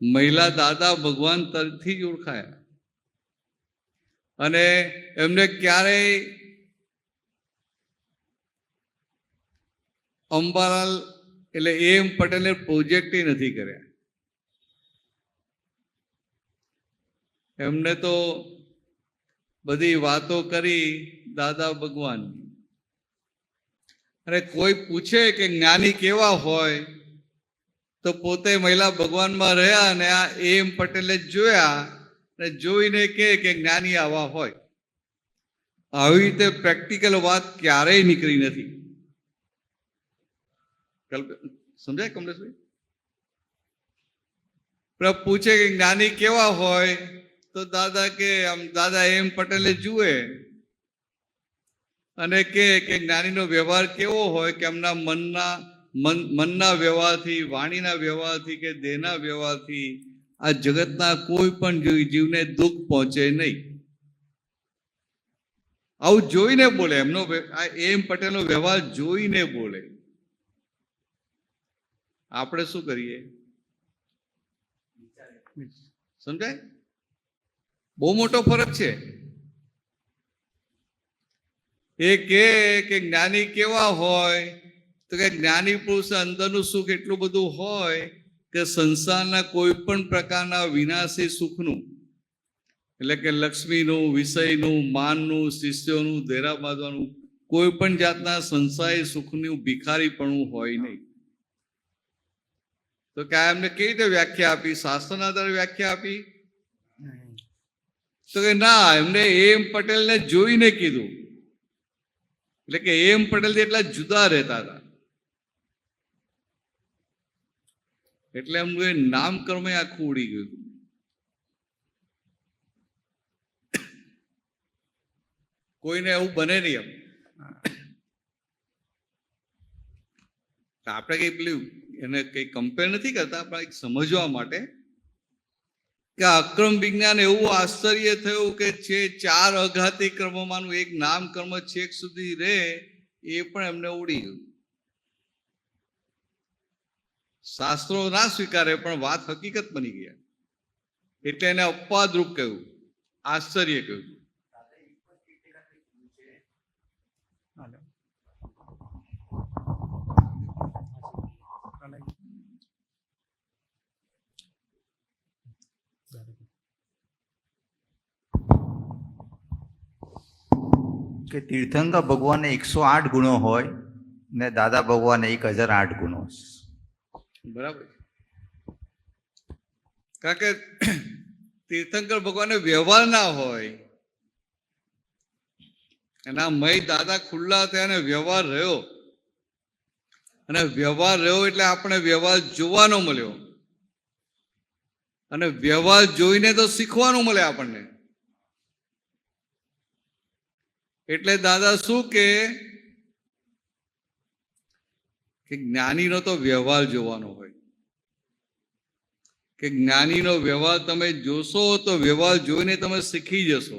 મહિલા દાદા ભગવાન તરફથી જ ઓળખાયા અને એમને ક્યારેય અંબાલાલ એટલે એમ પટેલે પ્રોજેક્ટ નથી કર્યા. એમને તો બધી વાતો કરી દાદા ભગવાન. અને કોઈ પૂછે કે જ્ઞાની કેવા હોય તો પોતે મહિલા ભગવાનમાં રહ્યા અને આ એમ પટેલે જોયા અને જોઈને કે જ્ઞાની આવા હોય. આવી રીતે પ્રેક્ટિકલ વાત ક્યારેય નીકળી નથી. સમજાય કમલેશભાઈ? પૂછે કે જ્ઞાની કેવા હોય તો દાદા કે આમ દાદા એમ પટેલે જુએ અને કે જ્ઞાનીનો વ્યવહાર કેવો હોય કે એમના મનના વ્યવહારથી, વાણીના વ્યવહારથી કે દેહના વ્યવહારથી આ જગતના કોઈ પણ જીવને દુઃખ પહોંચે નહીં. આવું જોઈને બોલે. એમનો એમ પટેલનો વ્યવહાર જોઈને બોલે. આપણે શું કરીએ? સમજાય? બહુ મોટો ફરક છે. એ કે જ્ઞાની કેવા હોય તો કે જ્ઞાની પુરુષ અંદરનું સુખ એટલું બધું હોય કે સંસારના કોઈ પણ પ્રકારના વિનાશી સુખનું, એટલે કે લક્ષ્મીનું, વિષયનું, માનનું, શિષ્યોનું, દેરા બાંધવાનું કોઈ પણ જાતના સંસારી સુખનું ભિખારીપણું હોય નહીં. તો કે એમને કેવી રીતે વ્યાખ્યા આપી? શાસ્ત્રના આધારે વ્યાખ્યા આપી? તો કે ના, એમને એમ પટેલને જોઈને કીધું. એટલે કે એમ પટેલ એટલા જુદા રહેતા હતા એટલે એમનું એ નામકર્મ આખું ઉડી ગયું. કોઈને એવું બને નહીં. એમ આપણે કઈ પેલું એને કઈ કમ્પેર નથી કરતા, પણ સમજવા માટે કે અક્રમ વિજ્ઞાન એવું આશ્ચર્ય થયું કે છે 4 અઘાતી કર્મોમાંનું એક નામ કર્મ છેક સુધી રહે એ પણ એમને ઉડી ગયું. શાસ્ત્રો ના સ્વીકારે પણ વાત હકીકત બની ગયા એટલે એને અપવાદરૂપ કહ્યું, આશ્ચર્ય કહ્યું. કે તીર્થંકર ભગવાનને 108 ગુણો હોય ને દાદા ભગવાનને 1008 ગુણો. બરાબર. કારણ કે તીર્થંકર ભગવાનને વ્યવહાર ના હોય. એના મય દાદા ખુલ્લા થયા અને વ્યવહાર રહ્યો. અને વ્યવહાર રહ્યો એટલે આપણે વ્યવહાર જોવાનો મળ્યો અને વ્યવહાર જોઈને તો શીખવાનું મળે આપણને. એટલે દાદા શું કે જ્ઞાનીનો તો વ્યવહાર જોવાનો હોય કે જ્ઞાનીનો વ્યવહાર તમે જોશો તો વ્યવહાર જોઈને તમે શીખી જશો.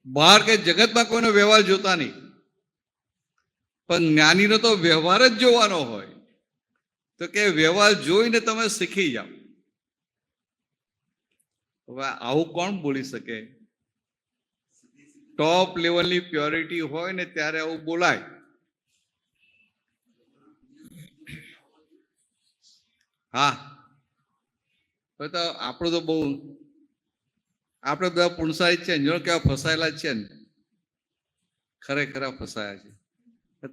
બહાર કે જગતમાં કોઈનો વ્યવહાર જોતા નહીં, પણ જ્ઞાનીનો તો વ્યવહાર જ જોવાનો હોય તો કે વ્યવહાર જોઈને તમે શીખી જાઓ. હવે આવું કોણ બોલી શકે? ટોપ લેવલની પ્યોરિટી હોય ને ત્યારે આવું બોલાય. હા, તો આપણું તો બહુ આપણે બધા પુણસારી છે, જો કેવા ફસાયેલા છે ને, ખરેખર ફસાયા છે.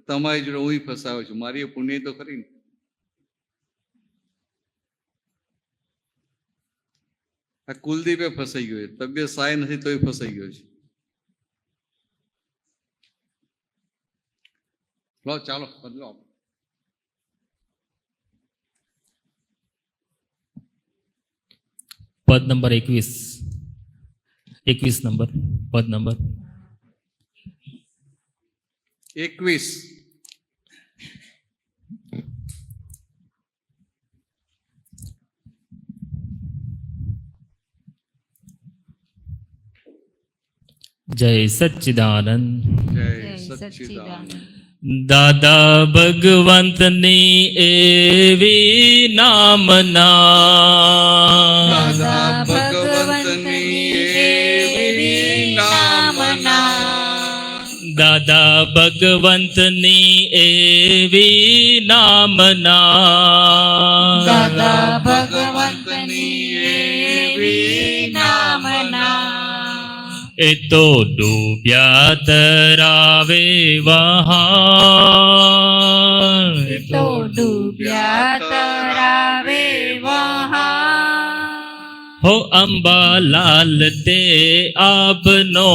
તમારી જોડે હું ફસાયો છું, મારી એ પુણ્ય તો ખરી ને. આ કુલદીપે ફસાઈ ગયો છે, તબિયત સારી નથી તોય ફસાઈ ગયો છે. લો ચાલો બદલો. પદ નંબર 21 નંબર પદ નંબર 21. જય સચ્ચિદાનંદ. જય જય સચ્ચિદાનંદ. દાદા ભગવંતની એવી નામના, દાદા ભગવંતની એવી નામના, દાદા ભગવંતની એવી નામના, દાદા ભગવંતની એવી નામના, એ તો ડૂબ્યા તરાવે વહાણ, એ તો ડૂબ્યા તરાવે વહાણ. હો અંબાલાલ તે આપનો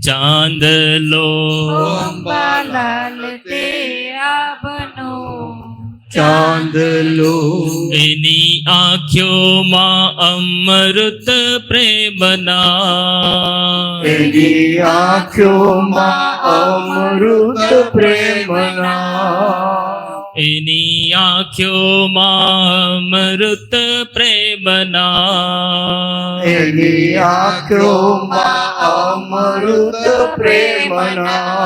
ચાંદલો, ઓ અંબાલાલ તે આપનો ચાંદલો એની આંખોમાં અમૃત પ્રેમના, એની આંખોમાં અમૃત પ્રેમના, એની આંખોમાં અમૃત પ્રેમના, એની આંખોમાં અમૃત પ્રેમના,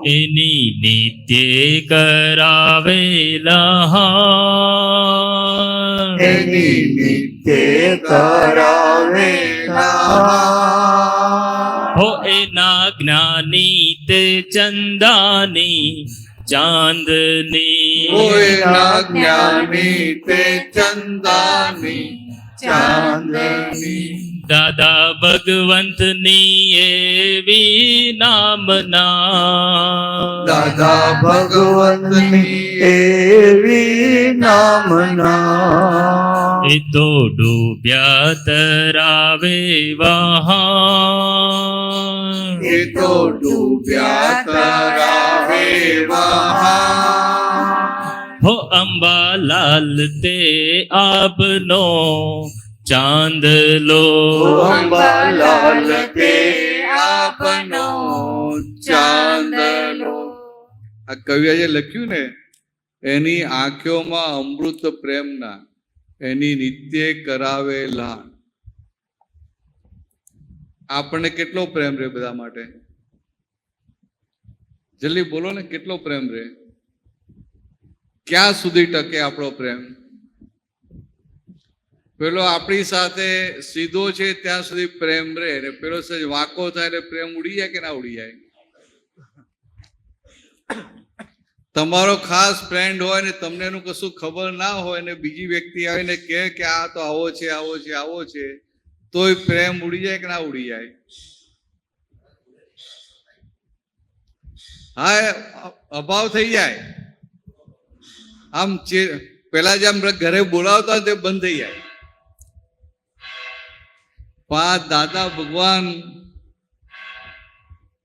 એની નિત્ય કરાવેલા હાર, એની નિત્ય કરાવેલા, હો એના જ્ઞાની તે ચંદાની ચાંદની, કોઈના જ્ઞાની તે ચંદાની ચાંદની, દાદા ભગવંતની એવી નામના, દાદા ભગવંતની એવી નામના, એ તો ડૂબ્યા તરાવે વહાણ, એ તો ડૂબ્યા તરાવે વહાણ. હો અંબાલાલ તે આપનો ચાંદલો, અંબાલાલ તે આપનો ચાંદલો. આ કવિએ જે લખ્યું ને, એની આંખોમાં અમૃત પ્રેમના, એની નિત્ય કરાવેલા. આપણને કેટલો પ્રેમ રે બધા માટે? જલ્દી બોલો ને, કેટલો પ્રેમ રે? ક્યાં સુધી ટકે આપણો પ્રેમ? પેલો આપણી સાથે સીધો છે ત્યાં સુધી પ્રેમ રહે, ને પેલો સજ વાંકો થાય એટલે પ્રેમ ઉડી જાય કે ના ઉડી જાય? તમારો ખાસ ફ્રેન્ડ હોય ને તમને એનું કશું ખબર ના હોય ને બીજી વ્યક્તિ આવીને કહે કે આ તો આવો છે આવો છે આવો છે, તોય પ્રેમ ઉડી જાય કે ના ઉડી જાય? હા, અભાવ થઈ જાય. આમ પેલા જેમ ઘરે બોલાવતા તે બંધ થઈ જાય. પણ દાદા ભગવાન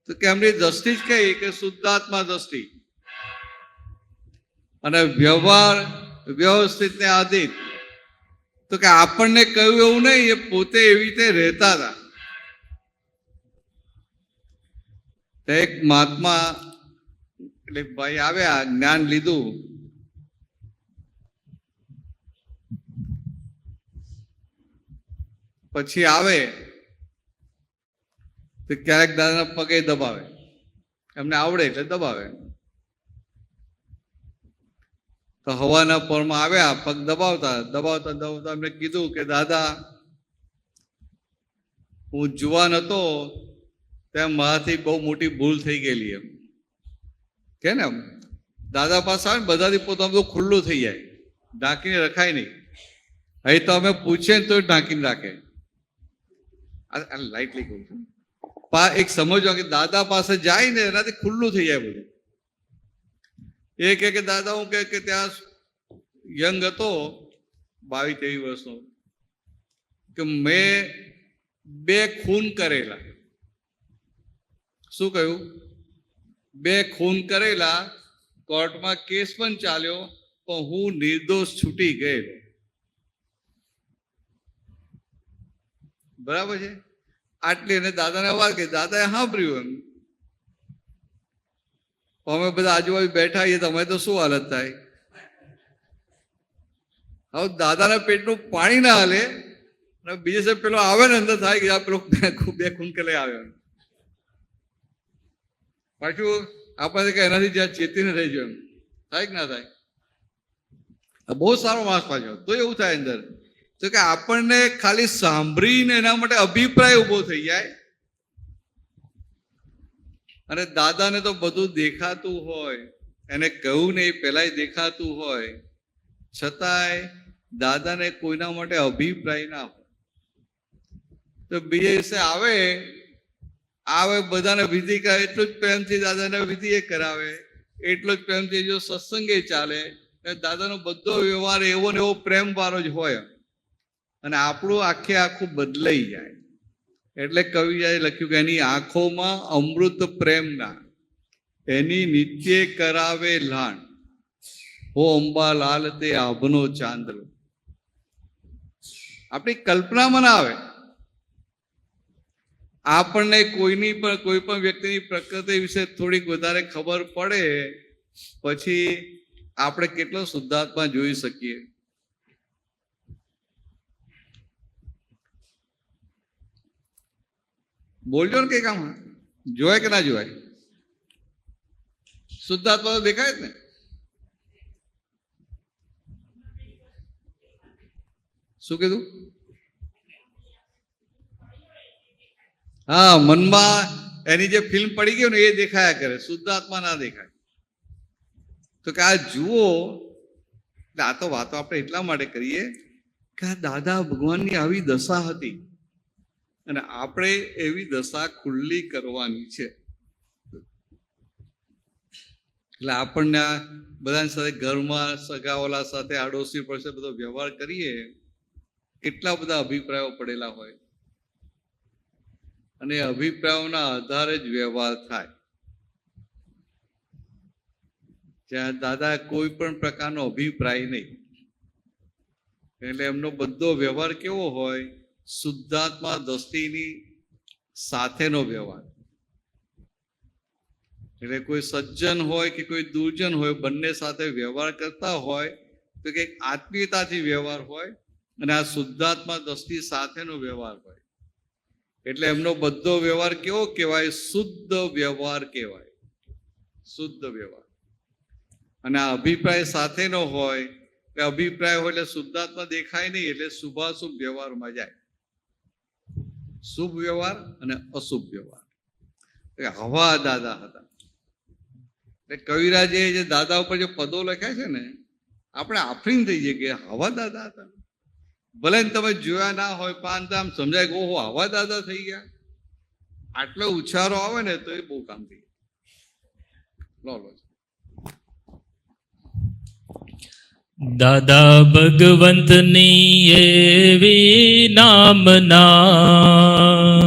તો કે એમની દ્રષ્ટિ જ કઈ કે શુદ્ધાત્મા દ્રષ્ટિ અને વ્યવહાર વ્યવસ્થિત ને આધીન. તો કે આપણને કહ્યું એવું નહીં, એ પોતે એવી રીતે રહેતા હતા. એક મહાત્મા એટલે ભાઈ આવ્યા, જ્ઞાન લીધું, પછી આવે તો ક્યારેક દાદાના પગે દબાવે, એમને આવડે એટલે દબાવે. તો હવાના પોરમાં આવ્યા, પગ દબાવતા દબાવતા દબાવતા એમને કીધું કે દાદા, હું જુવાન હતો તેમ મારાથી બહુ મોટી ભૂલ થઈ ગયેલી. એમ કે ને દાદા પાસે આવે ને બધાથી પોતાનું બધું ખુલ્લું થઈ જાય, ઢાંકીને રખાય નહીં. અહીં તો અમે પૂછીએ ને તો ઢાંકીને રાખે. લાઇટલી કહું છું, એક સમજો કે દાદા પાસે જાય ને એનાથી ખુલ્લું થઈ જાય બધું. એ કે દાદા હું કે ત્યાં યંગ હતો, 22-23 વર્ષનો, કે મેં 2 ખૂન કરેલા. શું કહ્યું? 2 ખૂન કરેલા, કોર્ટમાં કેસ પણ ચાલ્યો, પણ હું નિર્દોષ છૂટી ગયેલો. બરાબર છે? આટલી અને દાદાને વાત કરી, દાદાએ સાંભળ્યું. એમ અમે બધા આજુબાજુ બેઠા છીએ, તમે તો શું હાલત થાય? હવે દાદાના પેટનું પાણી ના હાલે, બીજે સાહેબ પેલો આવે ને અંદર થાય કે આ પેલો 2 ખૂન કરે આવ્યો. પાછું આપણે કે એનાથી જ્યાં ચેતીને રહી જાય, થાય કે ના થાય? બહુ સારો માણસ પાછો તો એવું થાય અંદર, તો કે આપણને ખાલી સાંભળીને એના માટે અભિપ્રાય ઉભો થઈ જાય. અને દાદાને તો બધું દેખાતું હોય, એને કહ્યું ને એ પહેલા દેખાતું હોય, છતાંય દાદાને કોઈના માટે અભિપ્રાય ના હોય. તો બીજે દિવસે આવે બધાને વિધિ કરે, એટલું જ પ્રેમથી દાદાને વિધિ એ કરાવે, એટલો જ પ્રેમથી જો સત્સંગે ચાલે, દાદાનો બધો વ્યવહાર એવો ને એવો પ્રેમ વાળો જ હોય, અને આપણું આખું બદલાઈ જાય. એટલે કવિએ લખ્યું કે એની આંખોમાં અમૃત પ્રેમના, એની નિત્ય કરાવે લાણ, હો અંબાલાલ તે આભનો ચાંદલો. આપણી કલ્પનામાં ના આવે. આપણને કોઈ પણ વ્યક્તિની પ્રકૃતિ વિશે થોડીક વધારે ખબર પડે પછી આપણે કેટલો શુદ્ધાત્મા જોઈ શકીએ. બોલજો ને કઈ કામ જોવાય કે ના જોવાય? શુદ્ધાત્મા તો દેખાય જ ને. શું કીધું? હા, મનમાં એની જે ફિલ્મ પડી ગઈ ને એ દેખાયા કરે, શુદ્ધાત્મા ના દેખાય. તો કે આ જુઓ, એટલે આ તો વાતો આપણે એટલા માટે કરીએ કે આ દાદા ભગવાનની આવી દશા હતી અને આપણે એવી દશા ખુલ્લી કરવાની છે. એટલે આપણને આ બધાની સાથે ઘરમાં સગાવાલા સાથે આડોશી પાસે બધો વ્યવહાર કરીએ, કેટલા બધા અભિપ્રાયો પડેલા હોય અને અભિપ્રાયોના આધારે જ વ્યવહાર થાય. જ્યાં દાદા કોઈ પણ પ્રકારનો અભિપ્રાય નહીં, એટલે એમનો બધો વ્યવહાર કેવો હોય? શુદ્ધાત્મા દ્રષ્ટિની સાથેનો વ્યવહાર. એટલે કોઈ સજ્જન હોય કે કોઈ દુર્જન હોય, બંને સાથે વ્યવહાર કરતા હોય તો કંઈક આત્મીયતાથી વ્યવહાર હોય અને આ શુદ્ધાત્મા દ્રષ્ટિ સાથેનો વ્યવહાર હોય. એટલે એમનો બધો વ્યવહાર કેવો કહેવાય? શુદ્ધ વ્યવહાર કહેવાય, શુદ્ધ વ્યવહાર. અને આ અભિપ્રાય સાથેનો હોય, અભિપ્રાય હોય એટલે શુદ્ધાત્મા દેખાય નહીં, એટલે શુભાશુભ વ્યવહારમાં જાય. શુભ વ્યવહાર અને અશુભ વ્યવહાર. હવા દાદા હતા. એટલે કવિરાજે જે દાદા ઉપર જે પદો લખ્યા છે ને, આપણે આફરીન થઈ જઈએ કે હવા દાદા હતા. ભલે તમે જોયા ના હોય, પણ આમ સમજાય કે ઓહો હવા દાદા થઈ ગયા. આટલો ઉચ્ચારો આવે ને તો એ બહુ કામ થઈ ગયા. લો દાદા ભગવંતની એવી નામના,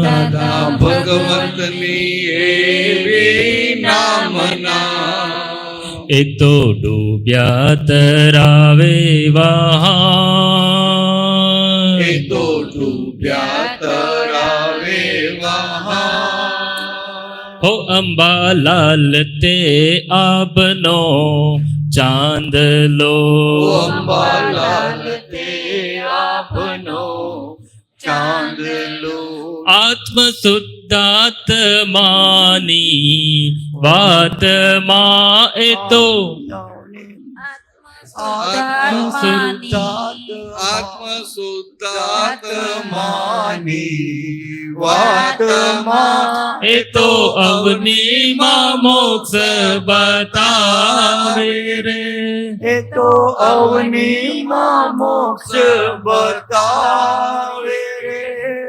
દાદા ભગવંતની એવી નામના, એ તો ડૂબ્યા તરાવે વહાણ, એ તો ડૂબ્યા તરાવે વહાણ. હો અંબાલાલ તે આપનો ચાંદલો, અંબાલાલ તે આપનો ચાંદલો. આત્મ શુદ્ધાત્માની વાતમાં એ તો આત્મશુદ્ધાત્માની વાતમાં એ તો અવનીમાં મોક્ષ બતાવે રે, એ તો અવનીમાં મોક્ષ બતાવે રે.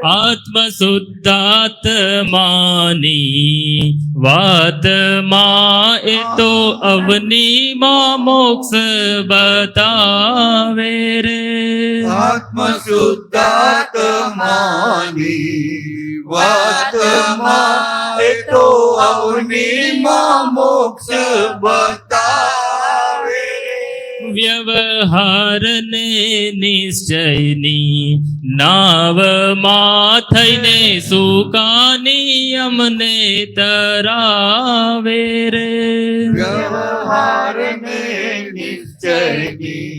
આત્મ શુદ્ધાત્માની વાતમાં એ તો અવનીમાં મોક્ષ બતાવે રે. આત્મ શુદ્ધાત્માની વાતમાં એ તો અવનીમાં મોક્ષ બતાવે. વ્યવહારને નિશ્ચયની નાવમાં થઈને સુકાની અમને તરાવે રે. વ્યવહારને નિશ્ચયની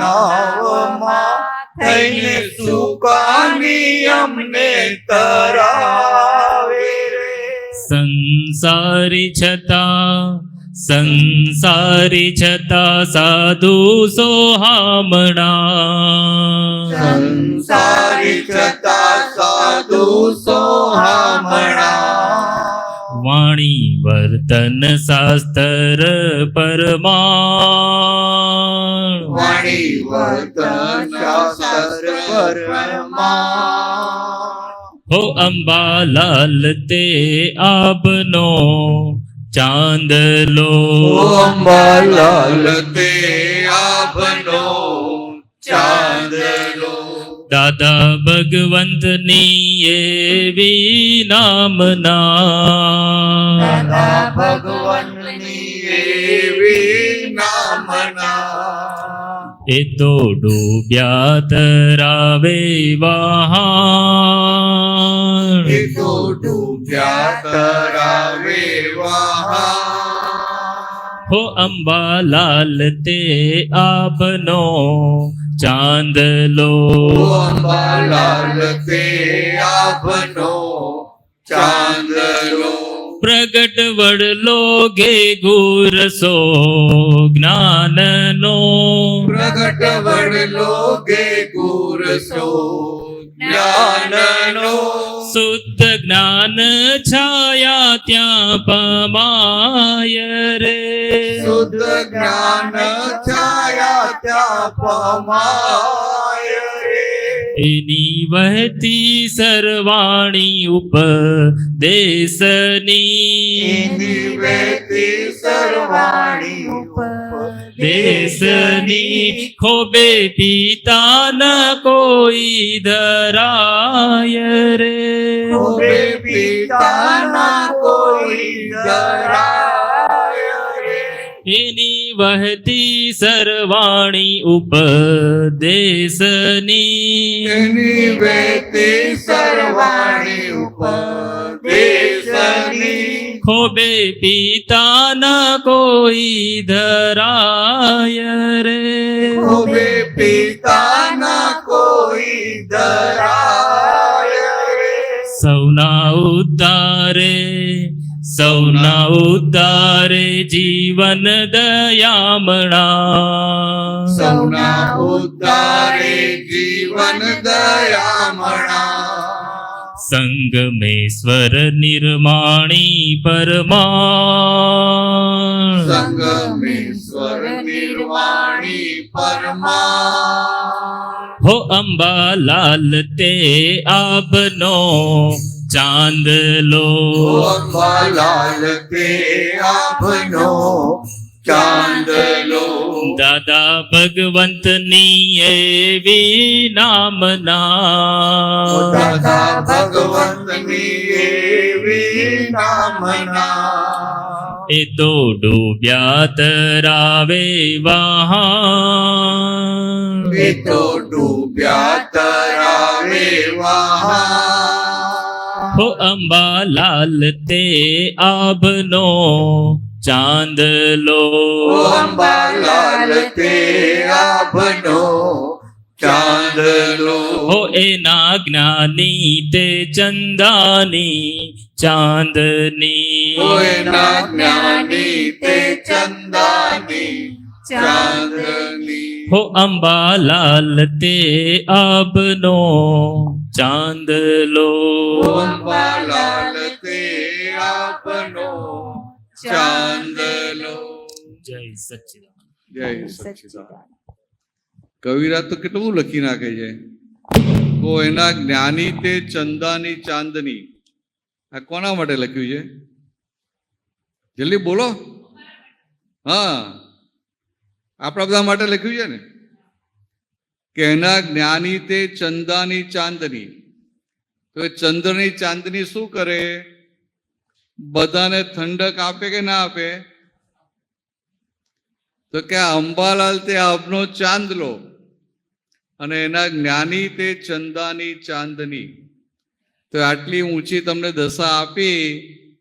નાવમાં થઈને સુકાની અમને તરાવે રે. સંસારી છતાં સાધુ સોહામણા. સંસારી છતાં સાધુ સોહામણા. વાણી વર્તન શાસ્ત્ર પરમાણ. વાણી વર્તન શાસ્ત્ર પરમાણ. હો અંબાલાલ તે આપનો ચાંદલો. ઓ અંબાલાલ તે આપનો ચાંદલો. દાદા ભગવંતની એવી નામના. દાદા ભગવાનની એવી નામના. એ તો ડૂબ્યા તરાવે વહાણ. એ તો ડૂબ્યા તરાવે વહાણ. હો અંબાલાલ તે આપનો ચાંદલો. ઓ અંબાલાલ તે આપનો ચાંદલો. પ્રગટ વડલો ઘેઘુરસો જ્ઞાનનો. પ્રગટ વડલો ગે ગુરસો જ્ઞાનનો. શુદ્ધ જ્ઞાન છાયા ત્યાં પમાય રે. શુદ્ધ જ્ઞાન છાયા ત્યાં પમાય રે. એની વહેતી સરવાણી ઉપદેશની. એની વહેતી સરવાણી દેશની ખોબે પિતા ન કોઈ ધરાય રે. ખોબે પિતાના કોઈ ધરાય રે. એની વહેતી સરવાણી ઉપદેશની. એની વહેતી સરવાણી ઉપદેશની. ખોબે પિતા ન કોઈ ધરાય રે. ખોબે પિતાના કોઈ ધરાય રે. સૌના ઉદ્ધારે જીવન દયામણા. સૌના ઉદ્ધારે જીવન દયામણા. સંગમેશ્વર નિર્માણી પરમાણ. સંગમેશ્વર નિર્વાણી પરમાણ. હો અંબાલાલ તે આપનો ચાંદલો. ઓ અંબાલાલ તે આપનો ચાંદલો. દાદા ભગવંતની એવી નામના. દાદા ભગવંતની એવી નામના. એ તો ડૂબ્યા તરાવે વહાણ. એ તો ડૂબ્યા તરાવે વહાણ. હો અંબાલાલ તે આપનો ચાંદલો. ઓ અંબાલાલ તે આપનો ચાંદલો. હો એના જ્ઞાની તે ચંદાની ચાંદની. ઓ એના જ્ઞાની તે ચંદાની ચાંદની. હો અંબાલાલ તે આપનો ચાંદલો. ઓ અંબાલાલ તે આપનો ચાંદલો. જય સચ્ચિદાનંદ. જય સચ્ચિદાનંદ. કવિરાજ તો કેટલું લખી નાખે છે. તો એના જ્ઞાની તે ચંદાની ચાંદની. આ કોના માટે લખ્યું છે? જલ્દી બોલો. હા, આપણા બધા માટે લખ્યું છે ને કે એના જ્ઞાની તે ચંદાની ચાંદની. તો એ ચંદ્રની ચાંદની શું કરે? બધાને ઠંડક આપે કે ના આપે? તો કે અંબાલાલ તે આપનો ચાંદલો અને એના જ્ઞાની તે ચંદાની ચાંદની. તો આટલી ઊંચી તમને દશા આપી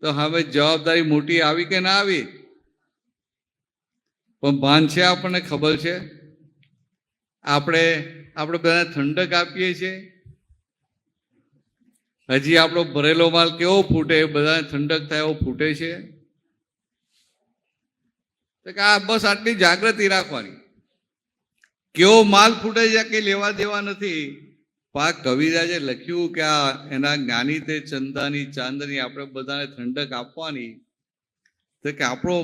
તો હવે જવાબદારી મોટી આવી કે ના આવી? પણ ભાન છે આપણને ખબર છે? આપણે બધાને ઠંડક આપીએ છીએ. હજી આપણો ભરેલો માલ કેવો ફૂટે, બધાને ઠંડક થાય એવો ફૂટે છે. તો કે આ બસ આટલી જાગૃતિ રાખવાની. કેવો માલ ફૂટે છે કે લેવા દેવા નથી. આ કવિરાજે લખ્યું કે આ એના જ્ઞાની તે ચંદાની ચાંદની, આપણે બધાને ઠંડક આપવાની. તો કે આપણો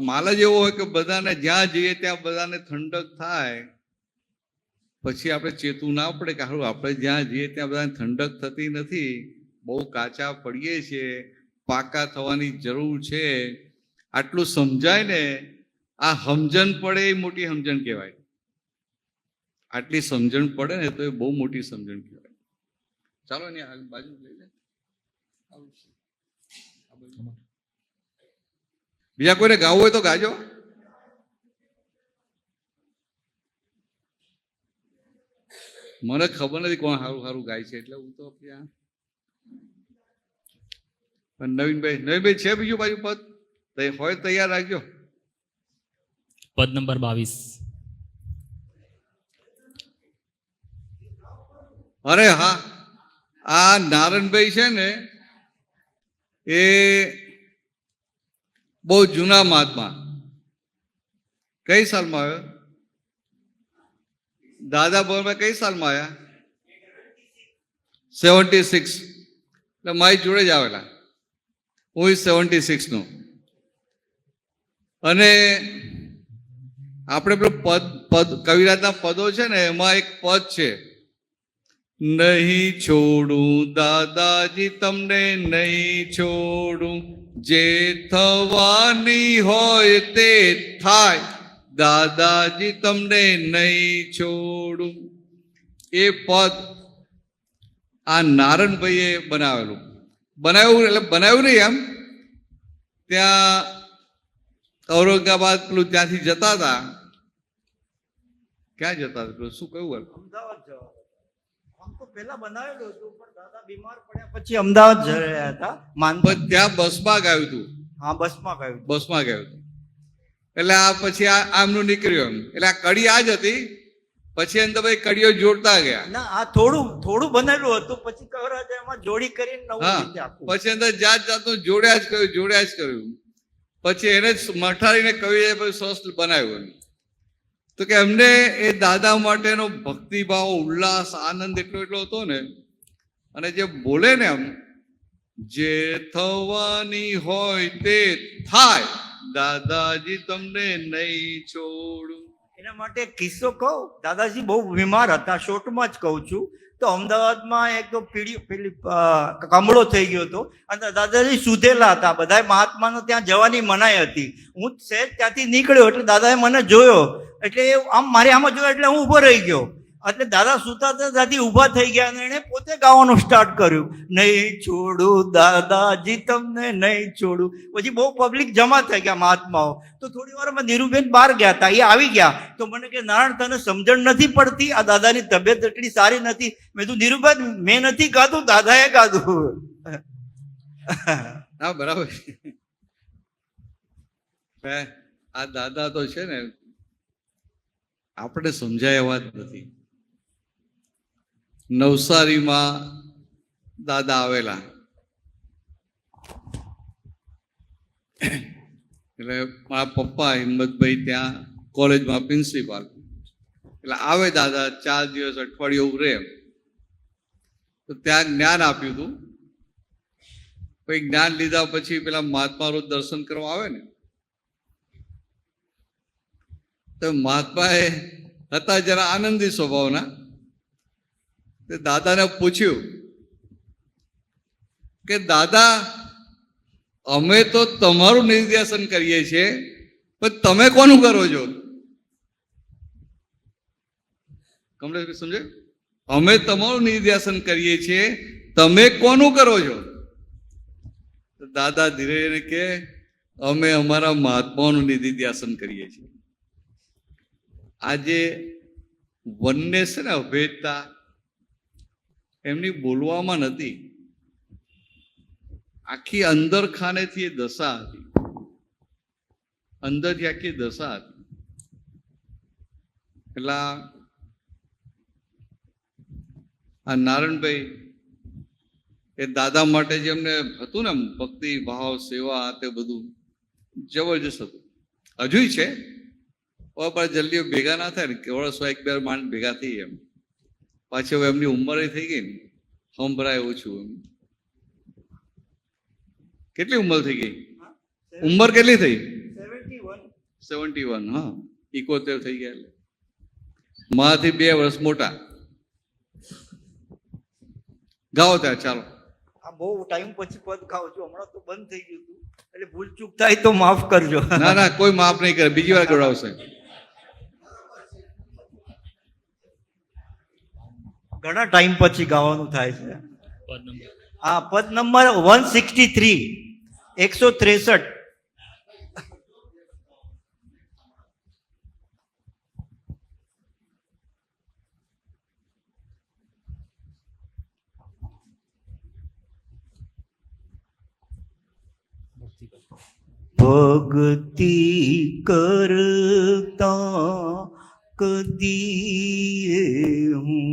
માલ જ એવો હોય કે બધાને જ્યાં જઈએ ત્યાં બધાને ઠંડક થાય. પછી આપણે ચેતવું ના પડે કે હારું આપણે જ્યાં જઈએ ત્યાં બધાને ઠંડક થતી નથી, બહુ કાચા પડીએ છીએ, પાકા થવાની જરૂર છે. આટલું સમજાય ને, આ સમજણ પડે એ મોટી સમજણ કહેવાય. આટલી સમજણ પડે ને તો એ બહુ મોટી સમજણ કહેવાય. ચાલો ને આ બાજુ લઈ લે. બીજા કોઈને ગાવું હોય તો ગાજો. મને ખબર નથી કોણ સારું સારું ગાય છે, એટલે હું તો નવીનભાઈ છે બીજું બાજુ પદ હોય તૈયાર રાખજો. પદ નંબર 22. અરે હા, આ નારાયણભાઈ છે ને એ બહુ જૂના મહાત્મા. કઈ સાલમાં આવ્યો દાદા? બોલમાં કઈ સાલમાં આવ્યા? 76. એટલે મારી જોડે જ આવેલા. હું 76 નો. અને આપણે પેલું પદ કવિરાજના પદો છે ને, એમાં એક પદ છે, નહીં છોડું દાદાજી તમને નહીં છોડું, જે થવાની હોય તે થાય, દાદાજી તમને નહીં છોડું. એ પદ આ નારાયણભાઈએ બનાવ્યું નહીં એમ. ત્યાં ઔરંગાબાદ પેલું ત્યાંથી જતા હતા. ક્યાં જતા હતા? પેલું શું કહ્યું? અમદાવાદ જવા. આમ તો પહેલા બનાવેલું હતું, પણ દાદા બીમાર પડ્યા પછી અમદાવાદ જઈ રહ્યા હતા. પણ ત્યાં બસમાં ગાયું હતું. હા, બસમાં ગાયું. બસમાં ગાયું હતું. એટલે આ પછી આમનું નીકળ્યું એમ. એટલે આ કડી આ જ હતી. પછી અંદર ભાઈ કડીઓ જોડતા ગયા. ના, આ થોડું બનેલું હતું, પછી કવરાજે એમાં જોડી કરીને નવું રીતે આખું. પછી અંદર જાતનું જોડ્યા જ કર્યું. પછી એને મઠારીને કવિએ સરસ બનાવ્યું. તો કે એમને એ દાદા માટેનો ભક્તિભાવ, ઉલ્લાસ, આનંદ એટલો હતો ને. અને જે બોલે ને એમ, જે થવાની હોય તે થાય, દાદાજી તમને નહીં છોડું. એના માટે એક કિસ્સો કહું. દાદાજી બહુ બીમાર હતા, શોર્ટમાં જ કહું છું. તો અમદાવાદમાં એક તો પેલી કમળો થઈ ગયો હતો અને દાદાજી સુધેલા હતા. બધા મહાત્માનો ત્યાં જવાની મનાઈ હતી. હું સહેજ ત્યાંથી નીકળ્યો એટલે દાદાએ મને જોયો, એટલે આમ મારી આમાં જોયો એટલે હું ઊભો રહી ગયો. એટલે દાદા સુતા હતા, ત્યાંથી ઊભા થઈ ગયા અને એણે પોતે ગાવાનું સ્ટાર્ટ કર્યું, નહીં છોડું દાદાજી તમને નહીં છોડું. પછી બહુ પબ્લિક જમા થઈ ગયા મહાત્માઓ. તો થોડી વારમાં નીરુબેન બહાર ગયા હતા, એ આવી ગયા. તો મને કે નારાયણ, તને સમજણ નથી પડતી, આ દાદાની તબિયત એટલી સારી નથી. મેં કીધું નીરુબેન, મેં નથી ગાધું, દાદાએ ગાધું. હા, બરાબર. આ દાદા તો છે ને, આપણે સમજાય એવા જ નથી. નવસારીમાં દાદા આવેલા. એટલે મારા પપ્પા હિંમતભાઈ ત્યાં કોલેજમાં પ્રિન્સિપાલ. એટલે આવે દાદા 4 દિવસ અઠવાડિયું રહે. તો ત્યાં જ્ઞાન આપ્યું હતું. પછી જ્ઞાન લીધા પછી પેલા મહાત્મા રોજ દર્શન કરવા આવે ને, તો મહાત્માએ હતા જરા આનંદી સ્વભાવના. દાદાને પૂછ્યું કે દાદા, અમે તો તમારું નિર્દેશન કરીએ છીએ, પણ તમે કોનું કરો છો? કમલેશભાઈ સમજે? અમે તમારું નિધિધ્યાસન કરીએ છીએ, તમે કોનું કરો છો? દાદા ધીરે ધીરે કે અમે અમારા મહાત્માઓનું નિધિધ્યાસન કરીએ છીએ. આજે વનનેસ છે ને, અભેદતા એમની બોલવામાં નથી, આખી અંદર ખાનેથી એ દશા હતી, અંદરથી આખી દશા હતી. એટલે આ નારાયણભાઈ એ દાદા માટે જે એમને હતું ને ભક્તિ ભાવ સેવા તે બધું જબરજસ્ત હતું, હજુ છે. પણ જલ્દી ભેગા ના થાય ને, કેવળ 100-1-2 માણસ ભેગા થઈ એમ. પાછી હવે એમની ઉંમર થઈ ગઈ ને, સંભળાય ઓછું. એમ કેટલી ઉંમર થઈ ગઈ? ઉંમર કેટલી થઈ? 71. હા, 71 થઈ ગયા. એટલે માથી 2 વર્ષ મોટા. ગાઓ ત્યાં, ચાલો. આ બહુ ટાઈમ પછી પદ ગાઉં છું, હમણાં તો બંધ થઈ ગયું હતું, એટલે ભૂલ ચૂક થાય તો માફ કરજો. ના ના, કોઈ માફ નહીં કરે, બીજી વાર ગવડાવશે. ઘણા ટાઈમ પછી ગાવાનું થાય છે. પદ નંબર હા, પદ નંબર 163, 163. ભક્તિ કરતા કદી હું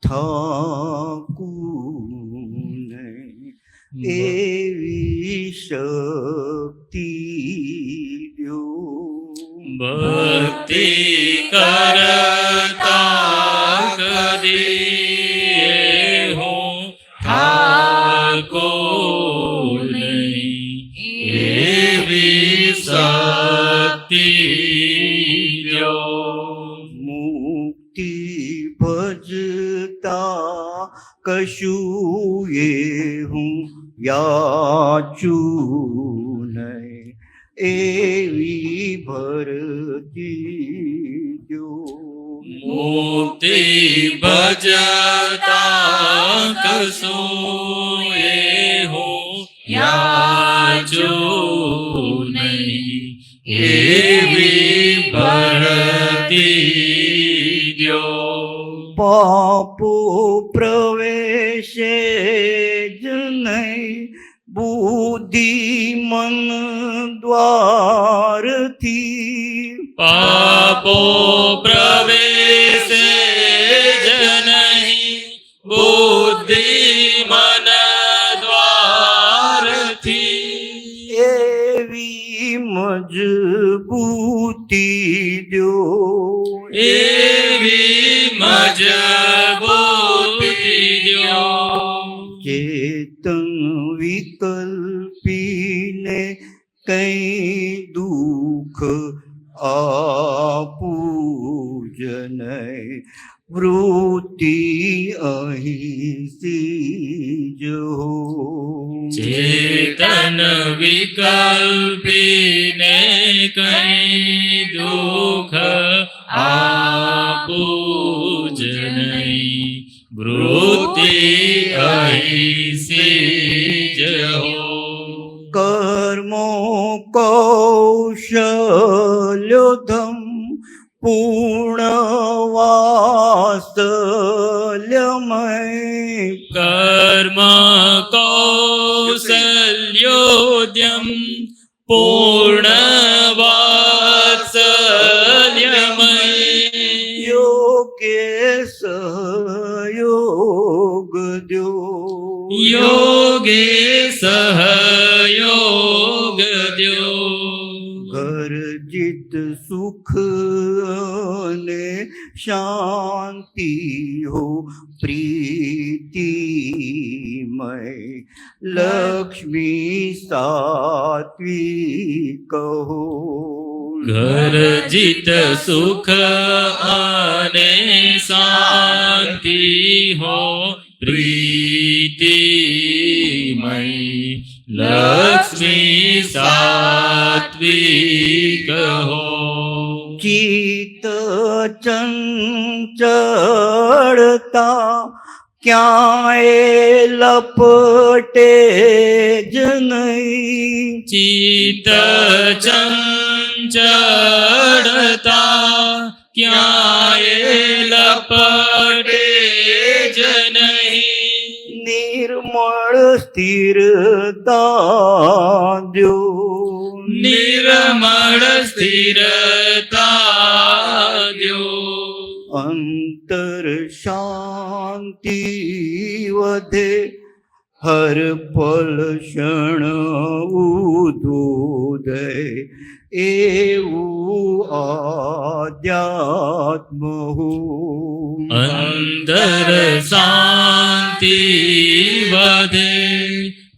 થાકું નહીં, એવી શક્તિ દ્યો. ભક્તિ કરતા કદી હું થાકો નહીં, એવી શક્તિ દ્યો. મુક્તિ ભજતા કશું એ હું યાચું નહીં, એવી ભરતી દ્યો. મુક્તિ ભજતા કશું એ હું યાચું નહીં, એવી ભરતી દ્યો. પાપો પ્રવેશે જ નહીં, બુદ્ધિ મન દ્વારથી. પાપો પ્રવેશે જ નહીં, બુદ્ધિ મન દ્વારથી. એવી મજબૂતી દ્યો. એવી મજબૂતી દ્યો. ચેતન વિકલ્પીને કઈ દુઃખ આપું જ નહીં, વૃત્તિ અહીં જ હો. ચેતન વિકલ્પીને કઈ દુઃખ આપું જ નહીં, વૃત્તિ અહીં જ હો. કર્મો કૌશલ્યોધમ પૂર્ણવાત્સલ્યમય. કર્મ કૌશલ્યોદ્યમ પૂર્ણ વાત્સલ્યમય. યોગે સહયોગ દ્યો. યોગે સહયોગ દ્યો. ગર્જિત સુખ અને શાંતિ હો પ્રીતિમય. લક્ષ્મી સાત્વિક હો. ગર્જિત સુખ અને શાંતિ હો પ્રીતિમય. લક્ષ્મી સાત્વિક હો. ચિત્ત ચંચળતા ક્યાંય લપટે જ નહીં. ચિત્ત ચંચળતા ક્યાંય લપટે જ નહીં. નિર્મળ સ્થિરતા જો. નિર્મળ સ્થિરતા દ્યો. અંતર શાંતિ વધે હર પલ ક્ષણ ઉદોદય એવું આધ્યાત્મ હો. અંતર શાંતિ વધે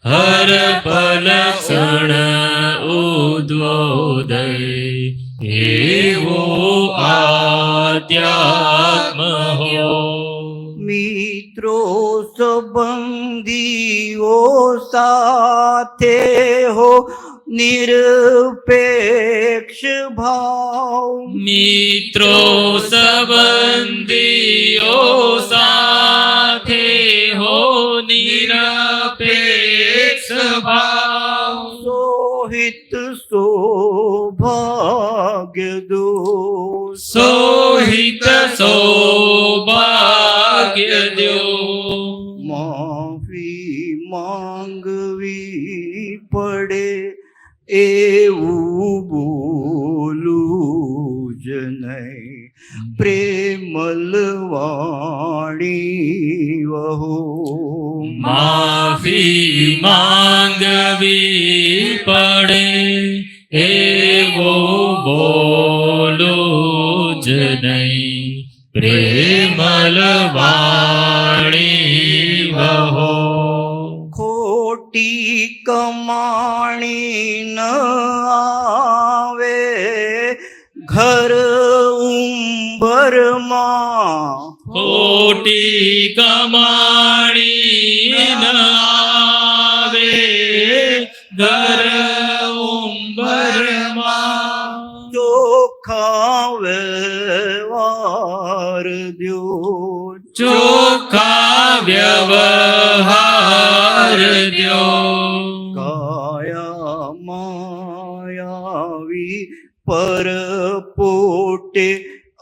હર પલ ક્ષણ ઉદ્વોદય એવો આધ્યાત્મ હો. મિત્રો સંબંધીઓ સાથે હો નિરપેક્ષ ભાવ. મિત્રો સંબંધીઓ સાથે હો નિરપેક્ષ ભાવ. સોહિત સૌભાગ્ય દો. સોહિત સૌભાગ્ય દ્યો. માફી માંગવી પડે એવું બોલું જ નહીં. પ્રેમલ વાણી વહો. માફી માંગવી પડે એવો બોલો જ નહીં. પ્રેમલ વાણી વહો. ખોટી કમાણી ન આવે ઘર ઉંબરમાં. ખોટી કમાણી ન આવે ઘર ઉંબરમાં. ચોખ્ખા વ્યવહાર દ્યો. ચોખ્ખા વ્યવહાર દ્યો. કાયા માયાવી પરપોટે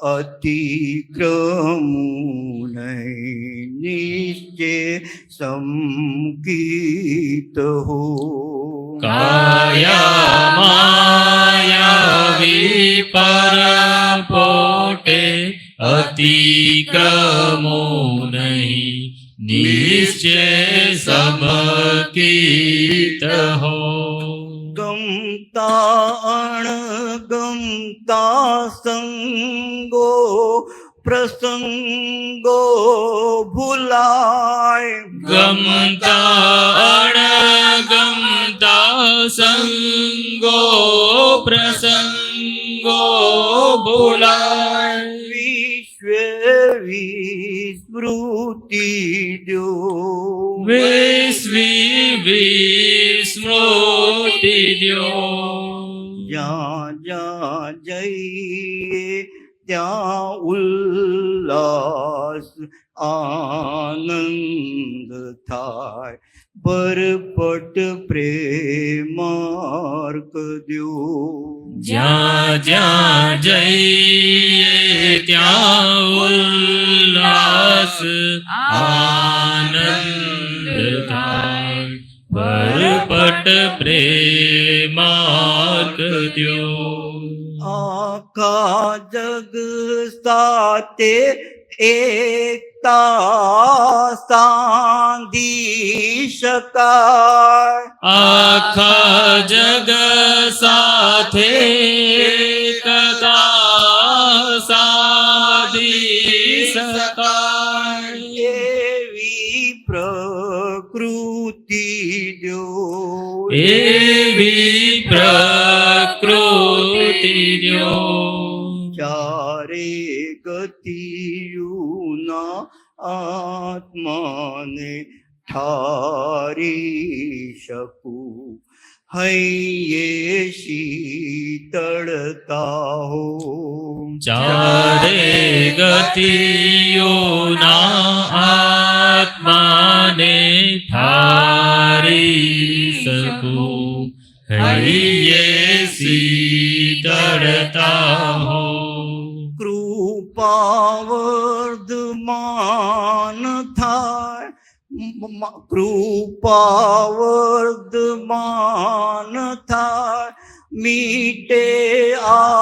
અતિક્રમું નહીં. નિશ્ચય સંકિત હો. કાયા માયાવી પરપોટે અતિક્રમો નહીં. નિશ્ચય સમકિત હો. ગમતા અણગમતા સંગો પ્રસંગો ભૂલાય. ગમતા અણગમતા સંગો પ્રસંગો ભૂલાય. વિસ્મૃતિ જો. વિસ્મૃતિ દ્યો. જ્યાં જ્યાં જઈએ ત્યાં ઉલ્લાસ આનંદ થાય. ભરપટ પ્રેમાર્ક દ્યો. જ્યાં જ્યાં જઈએ ત્યાં ઉલ્લાસ આનંદ થાય. ભરપટ પ્રેમાર્ક દ્યો. આખા જગ સાથે એકતા સાંધી શકાય. આખા જગ સાથે એકતા સાધી શકાય. એવી પ્રકૃતિ જો. એવી પ્રકૃતિ દ્યો. ચારે ગતિયુના આત્માને ઠારી શકું. હૈયે શીતળતા હો. ચારે ગતિઓના આત્માને ઠારી શકું, હૈયે શીતળતા હો. કૃપા વર્ધમાન થાય, કૃપા વર્ધમાન થાય, મીટે આવાગમન.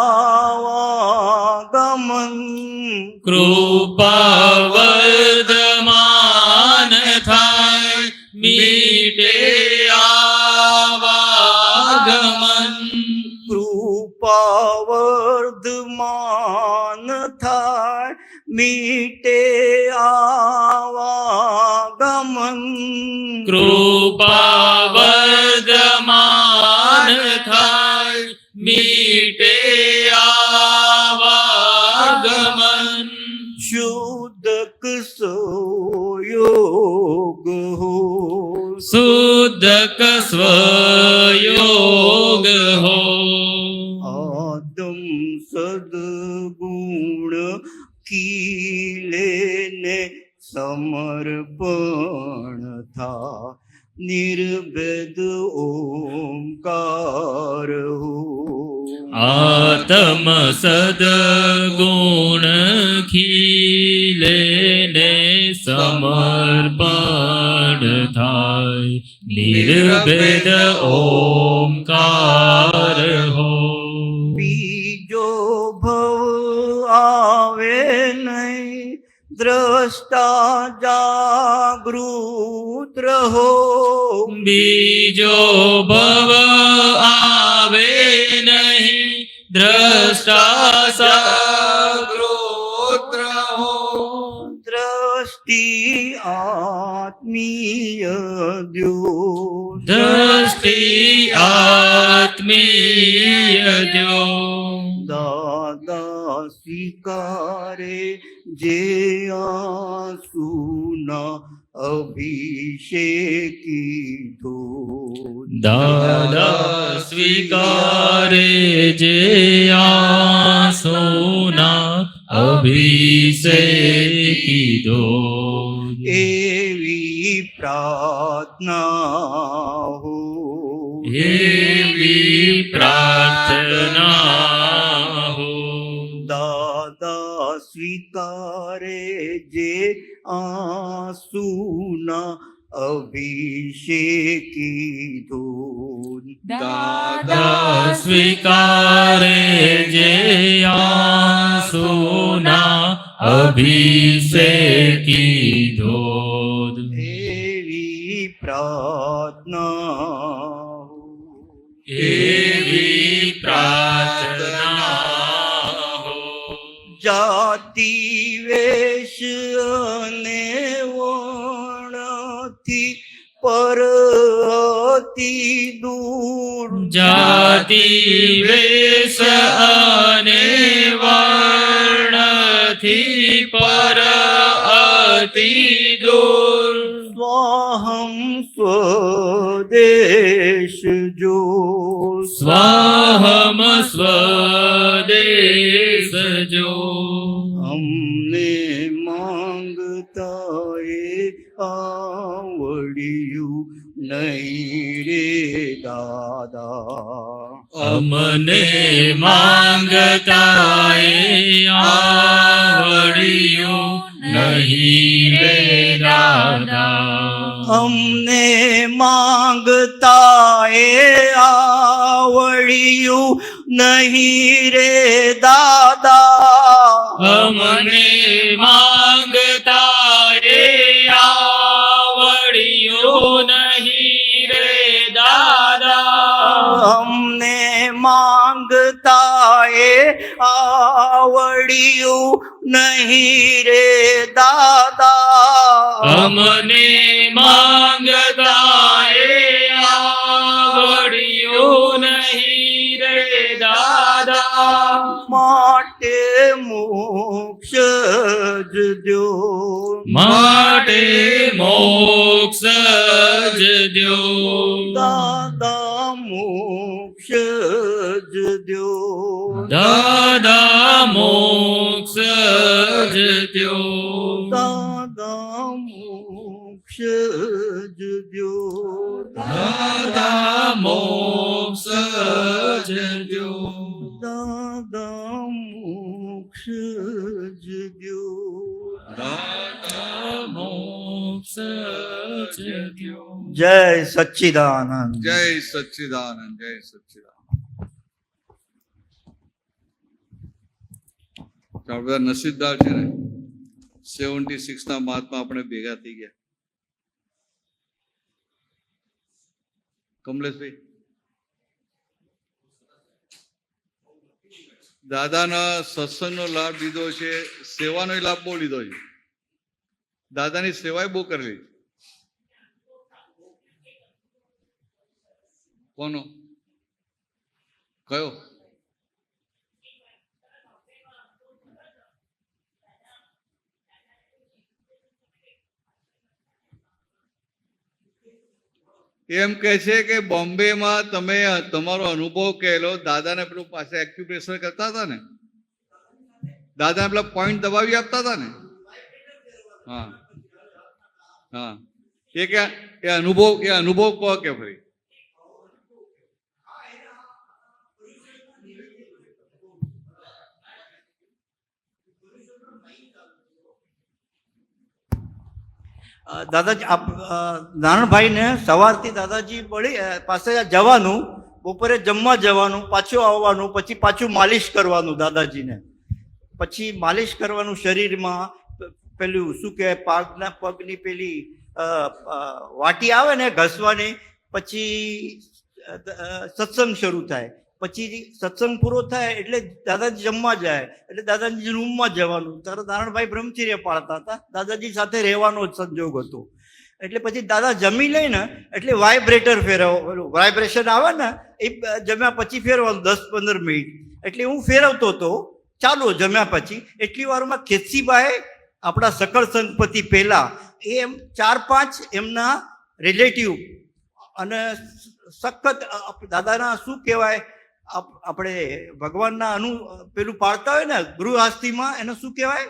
કૃપા વર્ધમાન થાય, મીટે આવાગમન. કૃપા વર્ધમાન થાય, મીટે આવાગમન. કૃપા વર્ધમાન થાય, મીટે આવાગમન. શુદ્ધ સોયોગ હો. શુદ્ધ સ્વયોગ હો. આદમ સદગુણ ખીલે ને સમર્પણ થા, નિર્ભેદ ઓમકાર હો. આત્મ સદગુણ ખીલે ને સમર્પણ થાય, નિર્ભેદ ઓમકાર હો. બીજો ભવ આવે નહીં, દ્રષ્ટા જાગૃત રહો. બીજો ભવ આવે નહીં, દ્રષ્ટા જાગૃત રહો. દ્રષ્ટિ આત્મીય દ્યો. દ્રષ્ટિ આત્મીય જો. દાદા સ્વીકારે જે આંસુના અભિષેકી ધો. દાદા સ્વીકારે જે આંસુના અભિષેકી દો. એવી પ્રાર્થના હો. એવી પ્રાર્થના હો. દાદા સ્વીકારે જે આંસુના અભિષેકી ધૂન. દાદા સ્વીકારે જે આંસુના અભિષેકી ધોધ. એવી પ્રાર્થના એવી પ્રાર્થના હો. જાતિ વેશ અને વર્ણથી પર અતિ દૂર. જાતિ વેશ અને વર્ણથી પર અતિ દૂર. સ્વાહમ સ્વદેશ જો. સ્વાહમ સ્વદેશ જો. અમને માંગતા એ આવડ્યું નહીં રે દાદા. અમને માંગતા એ આવડ્યું નહીં રે દાદા. અમને માંગતા એ આવડ્યું નહીં રે દાદા. અમને માંગતા એ આવડ્યું નહીં રે દાદા. અમને માંગતા એ આવડ્યું નહીં રે દાદા. અમને માંગતા એ આવડ્યું નહીં રે દાદા. માટે મોક્ષ જ દ્યો. માટે મોક્ષ જ દ્યો. દાદા દાદા મોક્ષ જ દ્યો. દાદા મોક્ષ જ દ્યો. દાદા મોક્ષ જ દ્યો. દાદા મોક્ષ જ દ્યો. દાદા મોક્ષ જ દ્યો. જય સચ્ચિદાનંદ. જય સચ્ચિદાનંદ, જય સચ્ચિદાનંદ. તો આપણે બધા નસીબદાર છે ને, 76 ના મહાત્મા આપણે ભેગા થઈ ગયા. કમલેશભાઈ, દાદાના સત્સંગનો લાભ લીધો છે, સેવાનો લાભ બહુ લીધો છે. દાદાની સેવાય બહુ કરેલી. કોનો કયો? એમ કે છે કે બોમ્બેમાં તમે તમારો અનુભવ કહેલો, દાદાને પેલું પાસે એક્યુપ્રેશર કરતા હતા ને, દાદાને પેલા પોઈન્ટ દબાવી આપતા હતા ને. હા હા, એ અનુભવ કહો કે ફરી. દાદાજી નારણભાઈને સવારથી દાદાજી પાસે જવાનું, બપોરે જમવા જવાનું, પાછું આવવાનું, પછી પાછું માલિશ કરવાનું દાદાજીને. પછી માલિશ કરવાનું શરીરમાં, પેલું શું કહેવાય, પગની પેલી વાટી આવે ને ઘસવાની. પછી સત્સંગ શરૂ થાય. પછી સત્સંગ પૂરો થાય એટલે દાદાજી જમવા જાય, એટલે દાદાજી રૂમમાં જવાનું. ત્યારે નારણભાઈ બ્રહ્મચર્ય પાળતા હતા, દાદાજી સાથે રહેવાનો જ સંજોગ હતો. એટલે પછી દાદા જમી લઈને એટલે વાઇબ્રેટર ફેરવો, વાઇબ્રેશન આવે ને એ જમ્યા પછી ફેરવાનું 10-15 મિનિટ. એટલે હું ફેરવતો હતો ચાલો જમ્યા પછી. એટલી વારમાં ખેતસીબાઈ, આપણા સકળ સંતપતિ પહેલા, એ 4-5 એમના રિલેટિવ અને સખત દાદાના શું કહેવાય, આપણે ભગવાનના પેલું પાડતા હોય ને ગૃહસ્થીમાં, એને શું કહેવાય,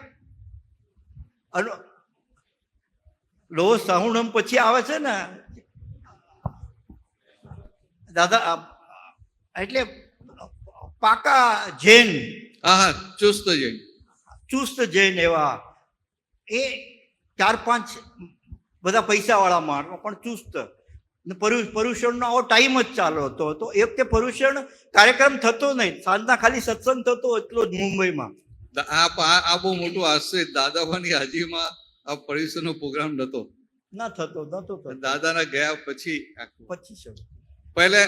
લોહ સાહુણમ પછી આવે છે ને દાદા, એટલે પાકા જૈન. હા, ચુસ્ત જૈન, ચુસ્ત જૈન એવા. એ 4-5 બધા પૈસા વાળા માણસો પણ ચુસ્ત. પર્યુષણનો આવો ટાઈમ જ ચાલુ હતો. તો એ વખતે પર્યુષણ કાર્યક્રમ થતો નહીં, સાંજના ખાલી સત્સંગ થતો એટલો જ મુંબઈમાં. આ બહુ મોટું આશ્ચર્ય. દાદાભાઈની હાજરીમાં આ પર્યુષણનો પ્રોગ્રામ નતો નતો દાદાના ગયા પછી શરૂ. પહેલે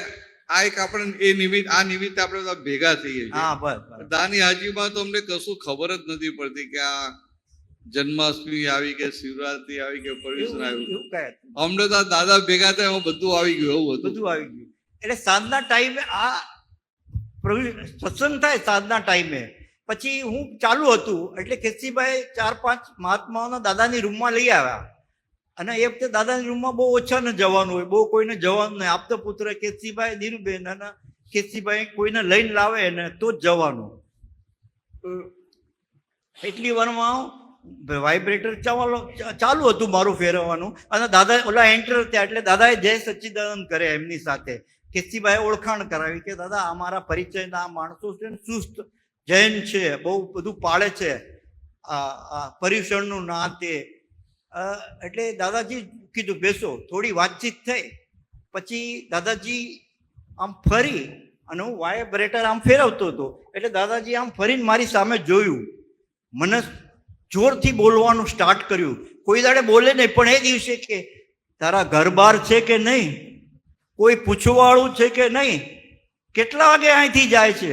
આ એક આપણે એ નિમિત્ત, આ નિમિત્તે આપણે બધા ભેગા થઈએ છીએ. હા, બસ. દાદાની હાજરીમાં તો અમને કશું ખબર જ નથી પડતી કે આ જન્માષ્ટમી આવી કે શિવરાત્રી આવી કે પર્યુષણ આવ્યું. અમને તો દાદા ભેગા થાય એમાં બધું આવી ગયું, એવું હતું. બધું આવી ગયું. એટલે સાંજના ટાઈમે આ સત્સંગ થાય સાંજના ટાઈમે. પછી હું ચાલુ હતું એટલે કેસીભાઈ 4-5 મહાત્માઓના દાદાની રૂમમાં લઈ આવ્યા. અને એ વખતે દાદાની રૂમમાં બહુ ઓછા ને જવાનું હોય, બહુ કોઈને જવાનું નહીં. આપતા પુત્ર કેસીભાઈ, નીરુબેન અને કેસીભાઈ કોઈને લઈને લાવે ને તો જ જવાનું. એટલી વારમાં વાઇબ્રેટર ચાલુ હતું મારું ફેરવવાનું. અને દાદા ઓલા એન્ટર થયા એટલે દાદાએ જય સચ્ચિદાનંદ કરે એમની સાથે. કેસીભાઈએ ઓળખાણ કરાવી કે દાદા અમારા પરિચયના માણસો છે ને, ચુસ્ત જૈન છે, બહુ બધું પાળે છે, પર્યુષણનું ના તે. એટલે દાદાજી કીધું બેસો. થોડી વાતચીત થઈ. પછી દાદાજી આમ ફરી અને હું વાઇબ્રેટર આમ ફેરવતો હતો એટલે દાદાજી આમ ફરીને મારી સામે જોયું. મને જોરથી બોલવાનું સ્ટાર્ટ કર્યું. કોઈ દાડે બોલે નહીં, પણ એ દિવસે કે તારા ઘર બાર છે કે નહીં, કોઈ પૂછવાવાળું છે કે નહીં, કેટલા વાગે અહીંથી જાય છે.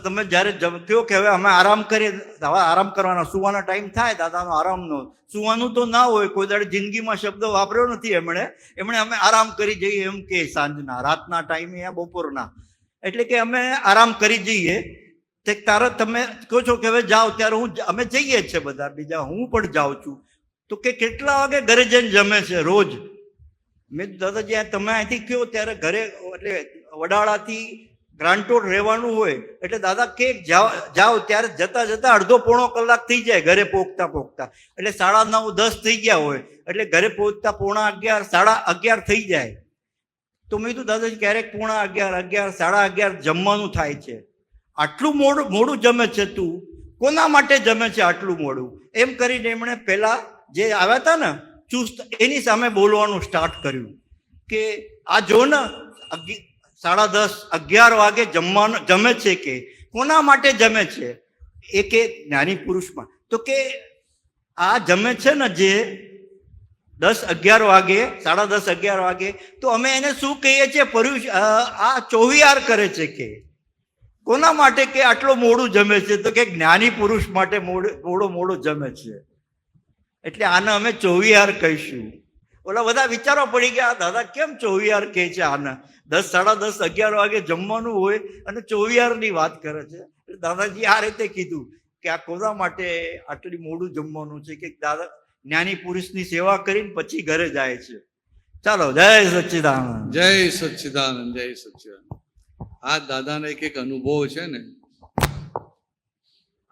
તમે જ્યારે જમતો કે હવે અમે આરામ કરીએ, હવે આરામ કરવાનો, સુવાનો ટાઈમ થાય દાદાનો આરામનો. સુવાનું તો ના હોય, કોઈ દાડે જિંદગીમાં શબ્દ વાપર્યો નથી એમણે અમે આરામ કરી જઈએ એમ કે સાંજના, રાતના ટાઈમે યા બપોરના. એટલે કે અમે આરામ કરી જઈએ. તે તારે તમે કહો છો કે હવે જાઓ, ત્યારે અમે જઈએ છીએ બધા, બીજા હું પણ જાઉં છું. તો કે કેટલા વાગે ઘરે જઈને જમે છે રોજ? મેં દાદાજી તમે અહીંથી કહો ત્યારે ઘરે, એટલે વડાળાથી ગ્રાન્ટોડ રહેવાનું હોય એટલે દાદા કે જાઓ ત્યારે જતા જતા અડધો પોણો કલાક થઈ જાય ઘરે પહોંચતા એટલે 9:30 10 થઈ ગયા હોય એટલે ઘરે પહોંચતા 11:30 11:30 થઈ જાય. તો મેં કીધું દાદાજી ક્યારેક 11:30 11:30 જમવાનું થાય છે, આટલું મોડું જમે છે તું, કોના માટે જમે છે આટલું મોડું? એમ કરીને એમણે પહેલા જે આવ્યા હતા ને ચુસ્ત એની સામે બોલવાનું સ્ટાર્ટ કર્યું કે આ જો ને 10:30 11 વાગે જમે છે કે કોના માટે જમે છે? એ કે જ્ઞાની પુરુષમાં. તો કે આ જમે છે ને જે 10-11 વાગે 10:30-11 વાગે, તો અમે એને શું કહીએ છીએ? આ ચોવિહાર કરે છે કે કોના માટે? કે આટલો મોડું જમે છે. તો કે જ્ઞાની પુરુષ માટે મોડો જમે છે, એટલે આને અમે ચોવિહાર કહીશું. ઓલા બધા વિચારવા પડી ગયા, દાદા કેમ ચોવિહાર કહે છે આને? 10 10:30 11 વાગે જમવાનું હોય અને ચોવિહારની વાત કરે છે. એટલે દાદાજી આ રીતે કીધું કે આ કોના માટે આટલી મોડું જમવાનું છે? કે દાદા જ્ઞાની પુરુષની સેવા કરીને પછી ઘરે જાય છે. ચાલો, જય સચ્ચિદાનંદ. જય સચ્ચિદાનંદ, જય સચ્ચિદાનંદ. આ દાદાનો એક અનુભવ છે ને,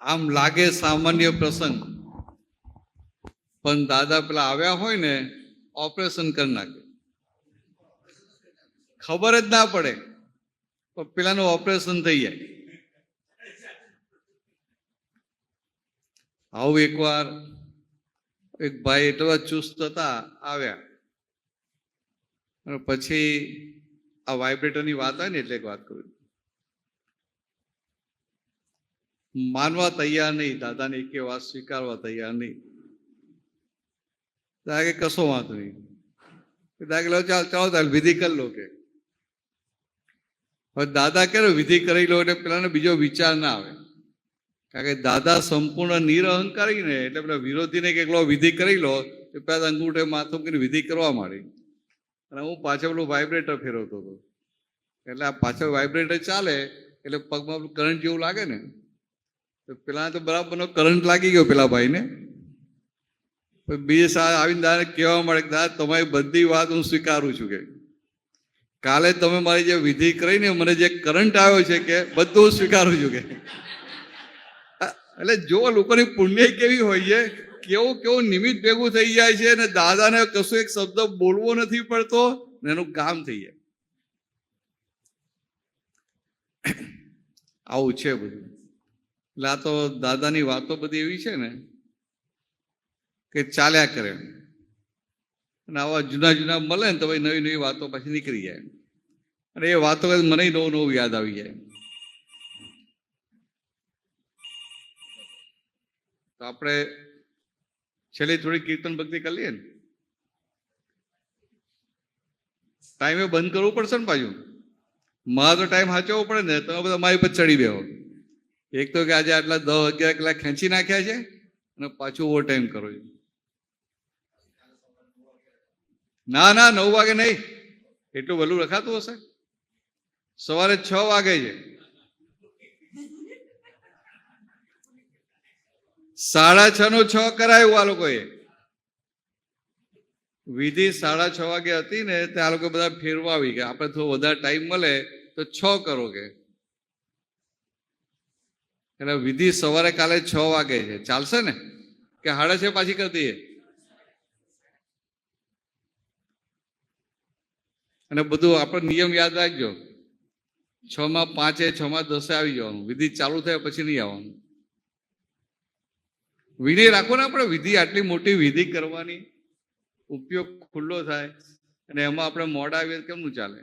આમ લાગે સામાન્ય પ્રસંગ, પણ દાદા પેલા આવ્યા હોય ને ઓપરેશન કરી નાખે, ખબર જ ના પડે, પણ પેલાનું ઓપરેશન થઈ જાય. આવું એકવાર એક ભાઈ એટલા ચુસ્ત હતા, આવ્યા અને પછી આ વાઇબ્રેટરની વાત હોય ને એટલે એક વાત કરું, માનવા તૈયાર નહીં, દાદાને એક વાત સ્વીકારવા તૈયાર નહીં. દાદા કે કશો વાંધો નહીં. દાદા કે ચાલો ચાલો વિધિ કરી લો. કે હવે દાદા કે વિધિ કરી લો એટલે પેલાને બીજો વિચાર ના આવે, કારણ કે દાદા સંપૂર્ણ નિરહંકારી ને, એટલે પેલા વિરોધીને કે એકલો વિધિ કરી લો તો પેલા અંગૂઠે માથું કરીને વિધિ કરવા માંડી. અને હું પાછળ પેલું વાઇબ્રેટર ફેરવતો હતો, એટલે આ પાછળ વાઇબ્રેટર ચાલે એટલે પગમાં પેલું કરંટ જેવું લાગે ને, તો પેલા તો બરાબરનો કરંટ લાગી ગયો પેલા ભાઈને. બીજે સાહેબ આવીને દાદાને કહેવા મળે કે દાદા તમારી બધી વાત હું સ્વીકારું છું, કે કાલે તમે મારી જે વિધિ કરીને મને જે કરંટ આવ્યો છે કે બધું સ્વીકારું છું. કે એટલે જો લોકોની પુણ્ય કેવી હોય છે, કેવું નિમિત્ત ભેગું થઈ જાય છે, અને દાદાને કશું એક શબ્દ બોલવો નથી પડતો ને એનું કામ થઈ જાય. આવું છે બધું. એટલે આ તો દાદાની વાતો બધી એવી છે ને કે ચાલ્યા કરે, અને આવા જૂના મળે ને તો ભાઈ નવી નવી વાતો પછી નીકળી જાય, અને એ વાતો મને નવું યાદ આવી જાય. તો આપણે છેલ્લી થોડી કીર્તન ભક્તિ કરી લઈએ ને, ટાઈમે બંધ કરવું પડશે ને પાછું. મારા તો ટાઈમ સાચવવો પડે ને, તમે બધા મારી પર ચડી બેહો. એક તો કે આજે આટલા 10-11 કલાક ખેંચી નાખ્યા છે અને પાછું ઓવર ટાઈમ કરો છો. ના 9 વાગે નહીં, એટલું વહેલું રખાતું હશે. સવારે 6 વાગે છે, 6:30 નો 6 કરાયું આ લોકોએ. વિધિ 6:30 વાગે હતી ને તે આ લોકો બધા ફેરવા આવી ગયા, આપણે થોડો વધારે ટાઈમ મળે તો 6 કરો. કે એટલે વિધિ સવારે કાલે 6 વાગે છે, ચાલશે ને? કે 6:30 પાછી કરી દઈએ? અને બધું આપણે નિયમ યાદ રાખજો, 6:05 6:10 આવી જવાનું, વિધિ ચાલુ થાય પછી નહીં આવવાનું. વિનય રાખો ને આપણે, વિધિ આટલી મોટી વિધિ કરવાની, ઉપયોગ ખુલ્લો થાય, અને એમાં આપણે મોડા આવીએ કેમનું ચાલે?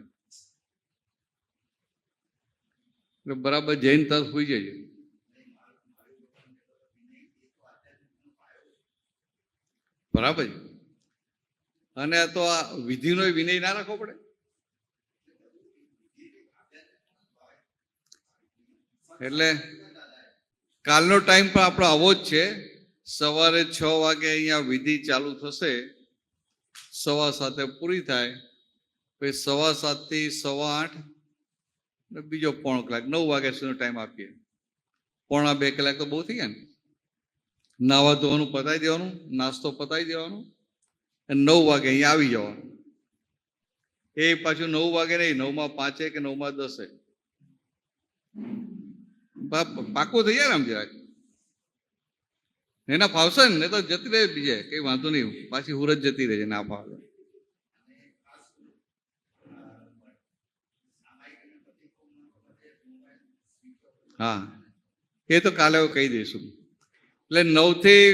એટલે બરાબર જૈન તસ હોઈ જઈએ. બરાબર. અને તો આ વિધિનો વિનય ના રાખવો પડે. એટલે કાલનો ટાઈમ પણ આપણો આવો જ છે. સવારે 6 વાગે અહીંયા વિધિ ચાલુ થશે, 7:15 પૂરી થાય, પછી 7:15 થી 8:15 ને બીજો પોણો કલાક 9 વાગ્યા સુધીનો ટાઈમ આપીએ. 1.5-2 કલાક તો બહુ થઈ ગયા ને. નાવા ધોવાનું પતાવી દેવાનું, નાસ્તો પતાવી દેવાનું, અને 9 વાગે અહીંયા આવી જવાનું. એ પાછું 9 વાગે નહીં, 9:05 કે 9:10. પાકું થઈ જાય ને આમ જરાક એના ફાવશે ને તો જતી રહે બીજે કઈ વાંધો નહીં પાછી હુરત જતી રહે છે ના ફાવે હા એ તો કાલે કહી દઈશું એટલે 9 થી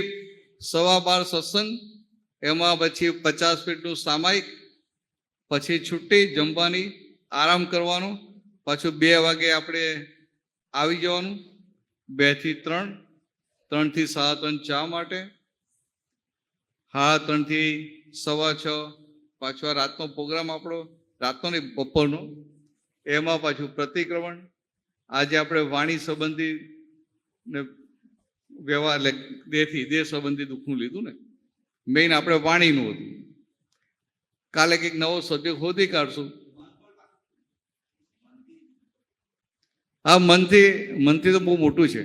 12:15 સત્સંગ એમાં પછી 50 મિનિટનું સામાયિક પછી છુટ્ટી જમવાની આરામ કરવાનો પાછું 2 વાગે આપણે આવી જવાનું 2 થી 3 3 થી 3:30 ચા માટે 3 થી 6:15 પાછો આ રાતનો પ્રોગ્રામ આપણો રાતનો નહીં બપોરનો એમાં પાછું પ્રતિક્રમણ આજે આપણે વાણી સંબંધી ને વ્યવહાર એટલે દેહ સંબંધી દુઃખનું લીધું ને મેઇન આપણે વાણીનું હતું કાલે કંઈક નવો સબ્જેક્ટ શોધી કાઢશું આ મનથી તો બહુ મોટું છે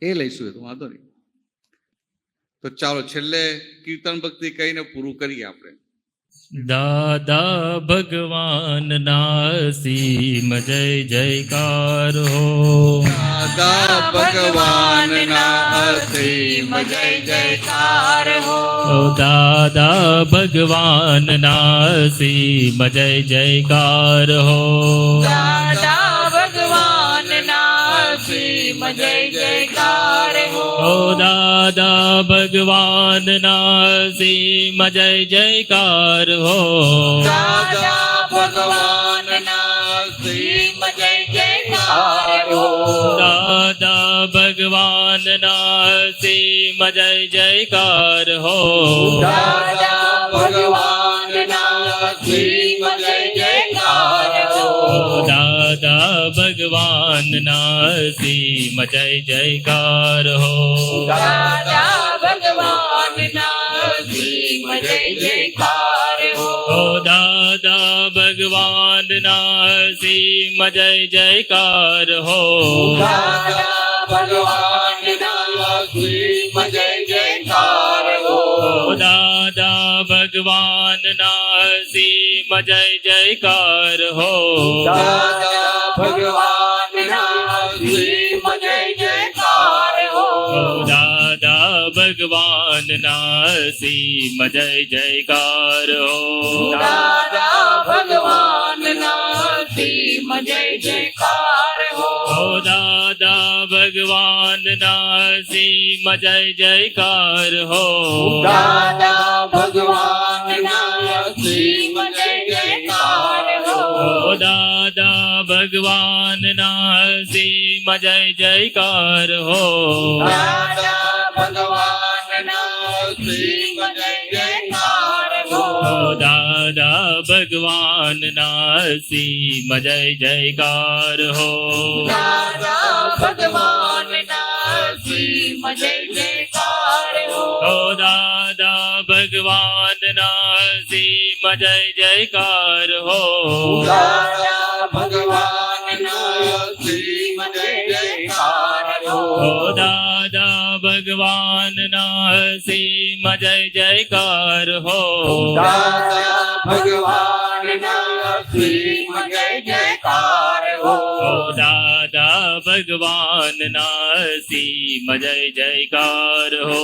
એ લઈશું એ તો વાંધો નહીં તો ચાલો છેલ્લે કીર્તન ભક્તિ કહીને પૂરું કરીએ આપણે દાદા ભગવાન નાસીમ જય જયકાર હો દાદા ભગવાન અસીમ જય જયકાર હો ઓ દાદા ભગવાન નાસીમ જય જયકાર હો દાદા ભગવાન અસીમ જય જયકાર હો ઓ દાદા ભગવાન નાસીમ જય જયકાર હો દાદા ભગવાન અસીમ જય જયકાર હો દાદા ભગવાન નાસીમ જય જયકાર હો દાદા ભગવાન અસીમ જય જયકાર હો દાદા ભગવાન નાસીમ જય જયકાર હો દાદા ભગવાન અસીમ જય જયકાર હો ઓ દાદા ભગવાન નાસીમ જય જયકાર હો દાદા ભગવાન અસીમ જય જયકાર હો ઓ દાદા ભગવાન નાસીમ જય જયકાર હો દાદા ભગવાન અસીમ જય જયકાર હો ઓ દાદા ભગવાન નાસીમ જય જયકાર હો દાદા ભગવાન અસીમ જય જયકાર હો ઓ દાદા ભગવાન નાસીમ જય જયકાર હો દાદા ભગવાન અસીમ જય જયકાર હો ઓ દાદા ભગવાન નાસીમ જય જયકાર હો દાદા ભગવાન અસીમ જય જયકાર હો ઓ દાદા ભગવાન નાસીમ જય જયકાર હો દાદા ભગવાન અસીમ જય જયકાર હો ઓ દાદા ભગવાન નાસીમ જય જયકાર હો દાદા ભગવાન અસીમ જય જયકાર હો ઓ દાદા ભગવાન નાસીમ જય જયકાર હો દાદા ભગવાન અસીમ જય જયકાર હો ઓ દાદા ભગવાન નાસીમ જય જયકાર હો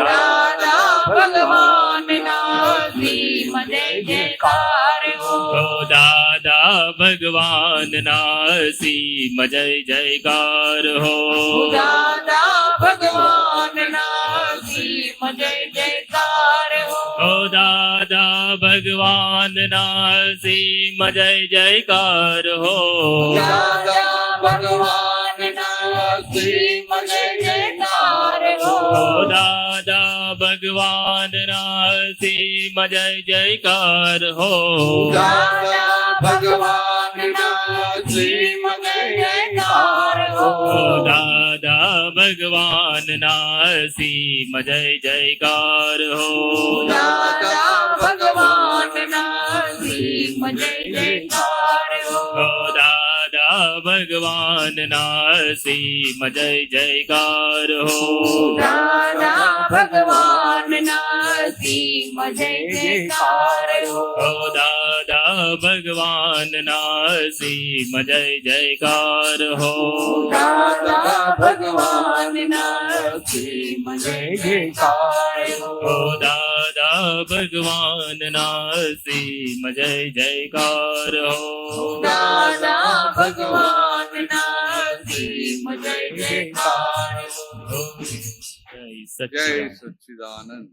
દાદા ભગવાન અસીમ જય જયકાર હો ઓ દાદા ભગવાન નાસીમ જય જયકાર હો દાદા ભગવાન અસીમ જય જયકાર હો ઓ દાદા ભગવાન નાસીમ જય જયકાર હો દાદા ભગવાન અસીમ જય જયકાર હો ઓ દાદા ભગવાન નાસીમ જય જયકાર હો દાદા ભગવાન અસીમ જય જયકાર હો ઓ દાદા ભગવાન નાસીમ જય જયકાર હો દાદા ભગવાન અસીમ જય જયકાર હો ઓ દાદા ભગવાનના સીમ જય જયકાર હો દાદા ભગવાનના સીમ જય જયકાર હો ઓ દાદા ભગવાનના સીમ જય જયકાર હો દાદા ભગવાનના સીમ જય જયકાર હો ઓ દાદા ભગવાનના સીમ જય જયકાર હો દાદા ભગવાનના સીમ જય જયકાર હો જય જય સચ્ચિદાનંદ. સચ્ચિદાનંદ.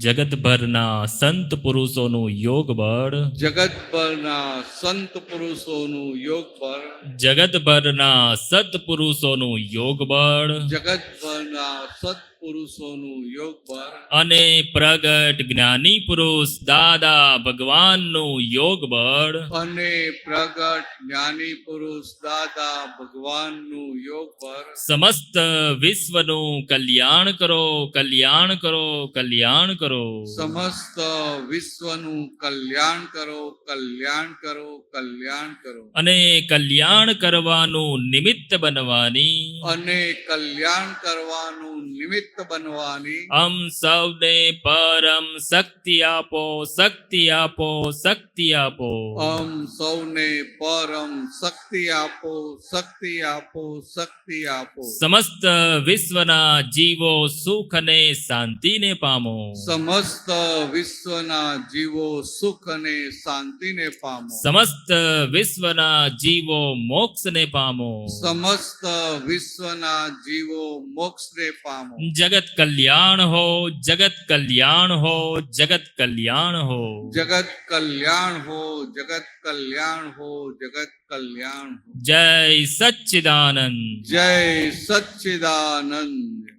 જગતભરના સંત પુરુષોનું યોગ બળ જગત પરના સંત પુરુષોનું યોગ બળ, જગતભરના સત્પુરુષોનું યોગ બળ જગત પરના સત્પુરુષોનું યોગ બળ અને પ્રગટ જ્ઞાની પુરુષ દાદા ભગવાનનું યોગ બળ અને પ્રગટ જ્ઞાની પુરુષ દાદા ભગવાનનું યોગ બળ સમસ્ત વિશ્વનું કલ્યાણ કરો કલ્યાણ કરો કલ્યાણ કરો સમસ્ત વિશ્વનું કલ્યાણ કરો, કલ્યાણ કરો, કલ્યાણ કરો અને કલ્યાણ કરવાનું નિમિત્ત બનવાની અને કલ્યાણ કરવાનું નિમિત્ત બનવાની આમ સૌને પરમ શક્તિ આપો શક્તિ આપો શક્તિ આપો અમ સૌને પરમ શક્તિ આપો, શક્તિ આપો, શક્તિ આપો. સમસ્ત વિશ્વના જીવો સુખ અને શાંતિને પામો સમસ્ત વિશ્વના જીવો સુખ અને શાંતિને પામો. સમસ્ત વિશ્વના જીવો મોક્ષને પામો સમસ્ત વિશ્વના જીવો મોક્ષને પામો. જગત કલ્યાણ હો જગત કલ્યાણ હો જગત કલ્યાણ હો જગત કલ્યાણ હો, જગત કલ્યાણ હો, જગત કલ્યાણ હો. જય સચ્ચિદાનંદ જય સચ્ચિદાનંદ.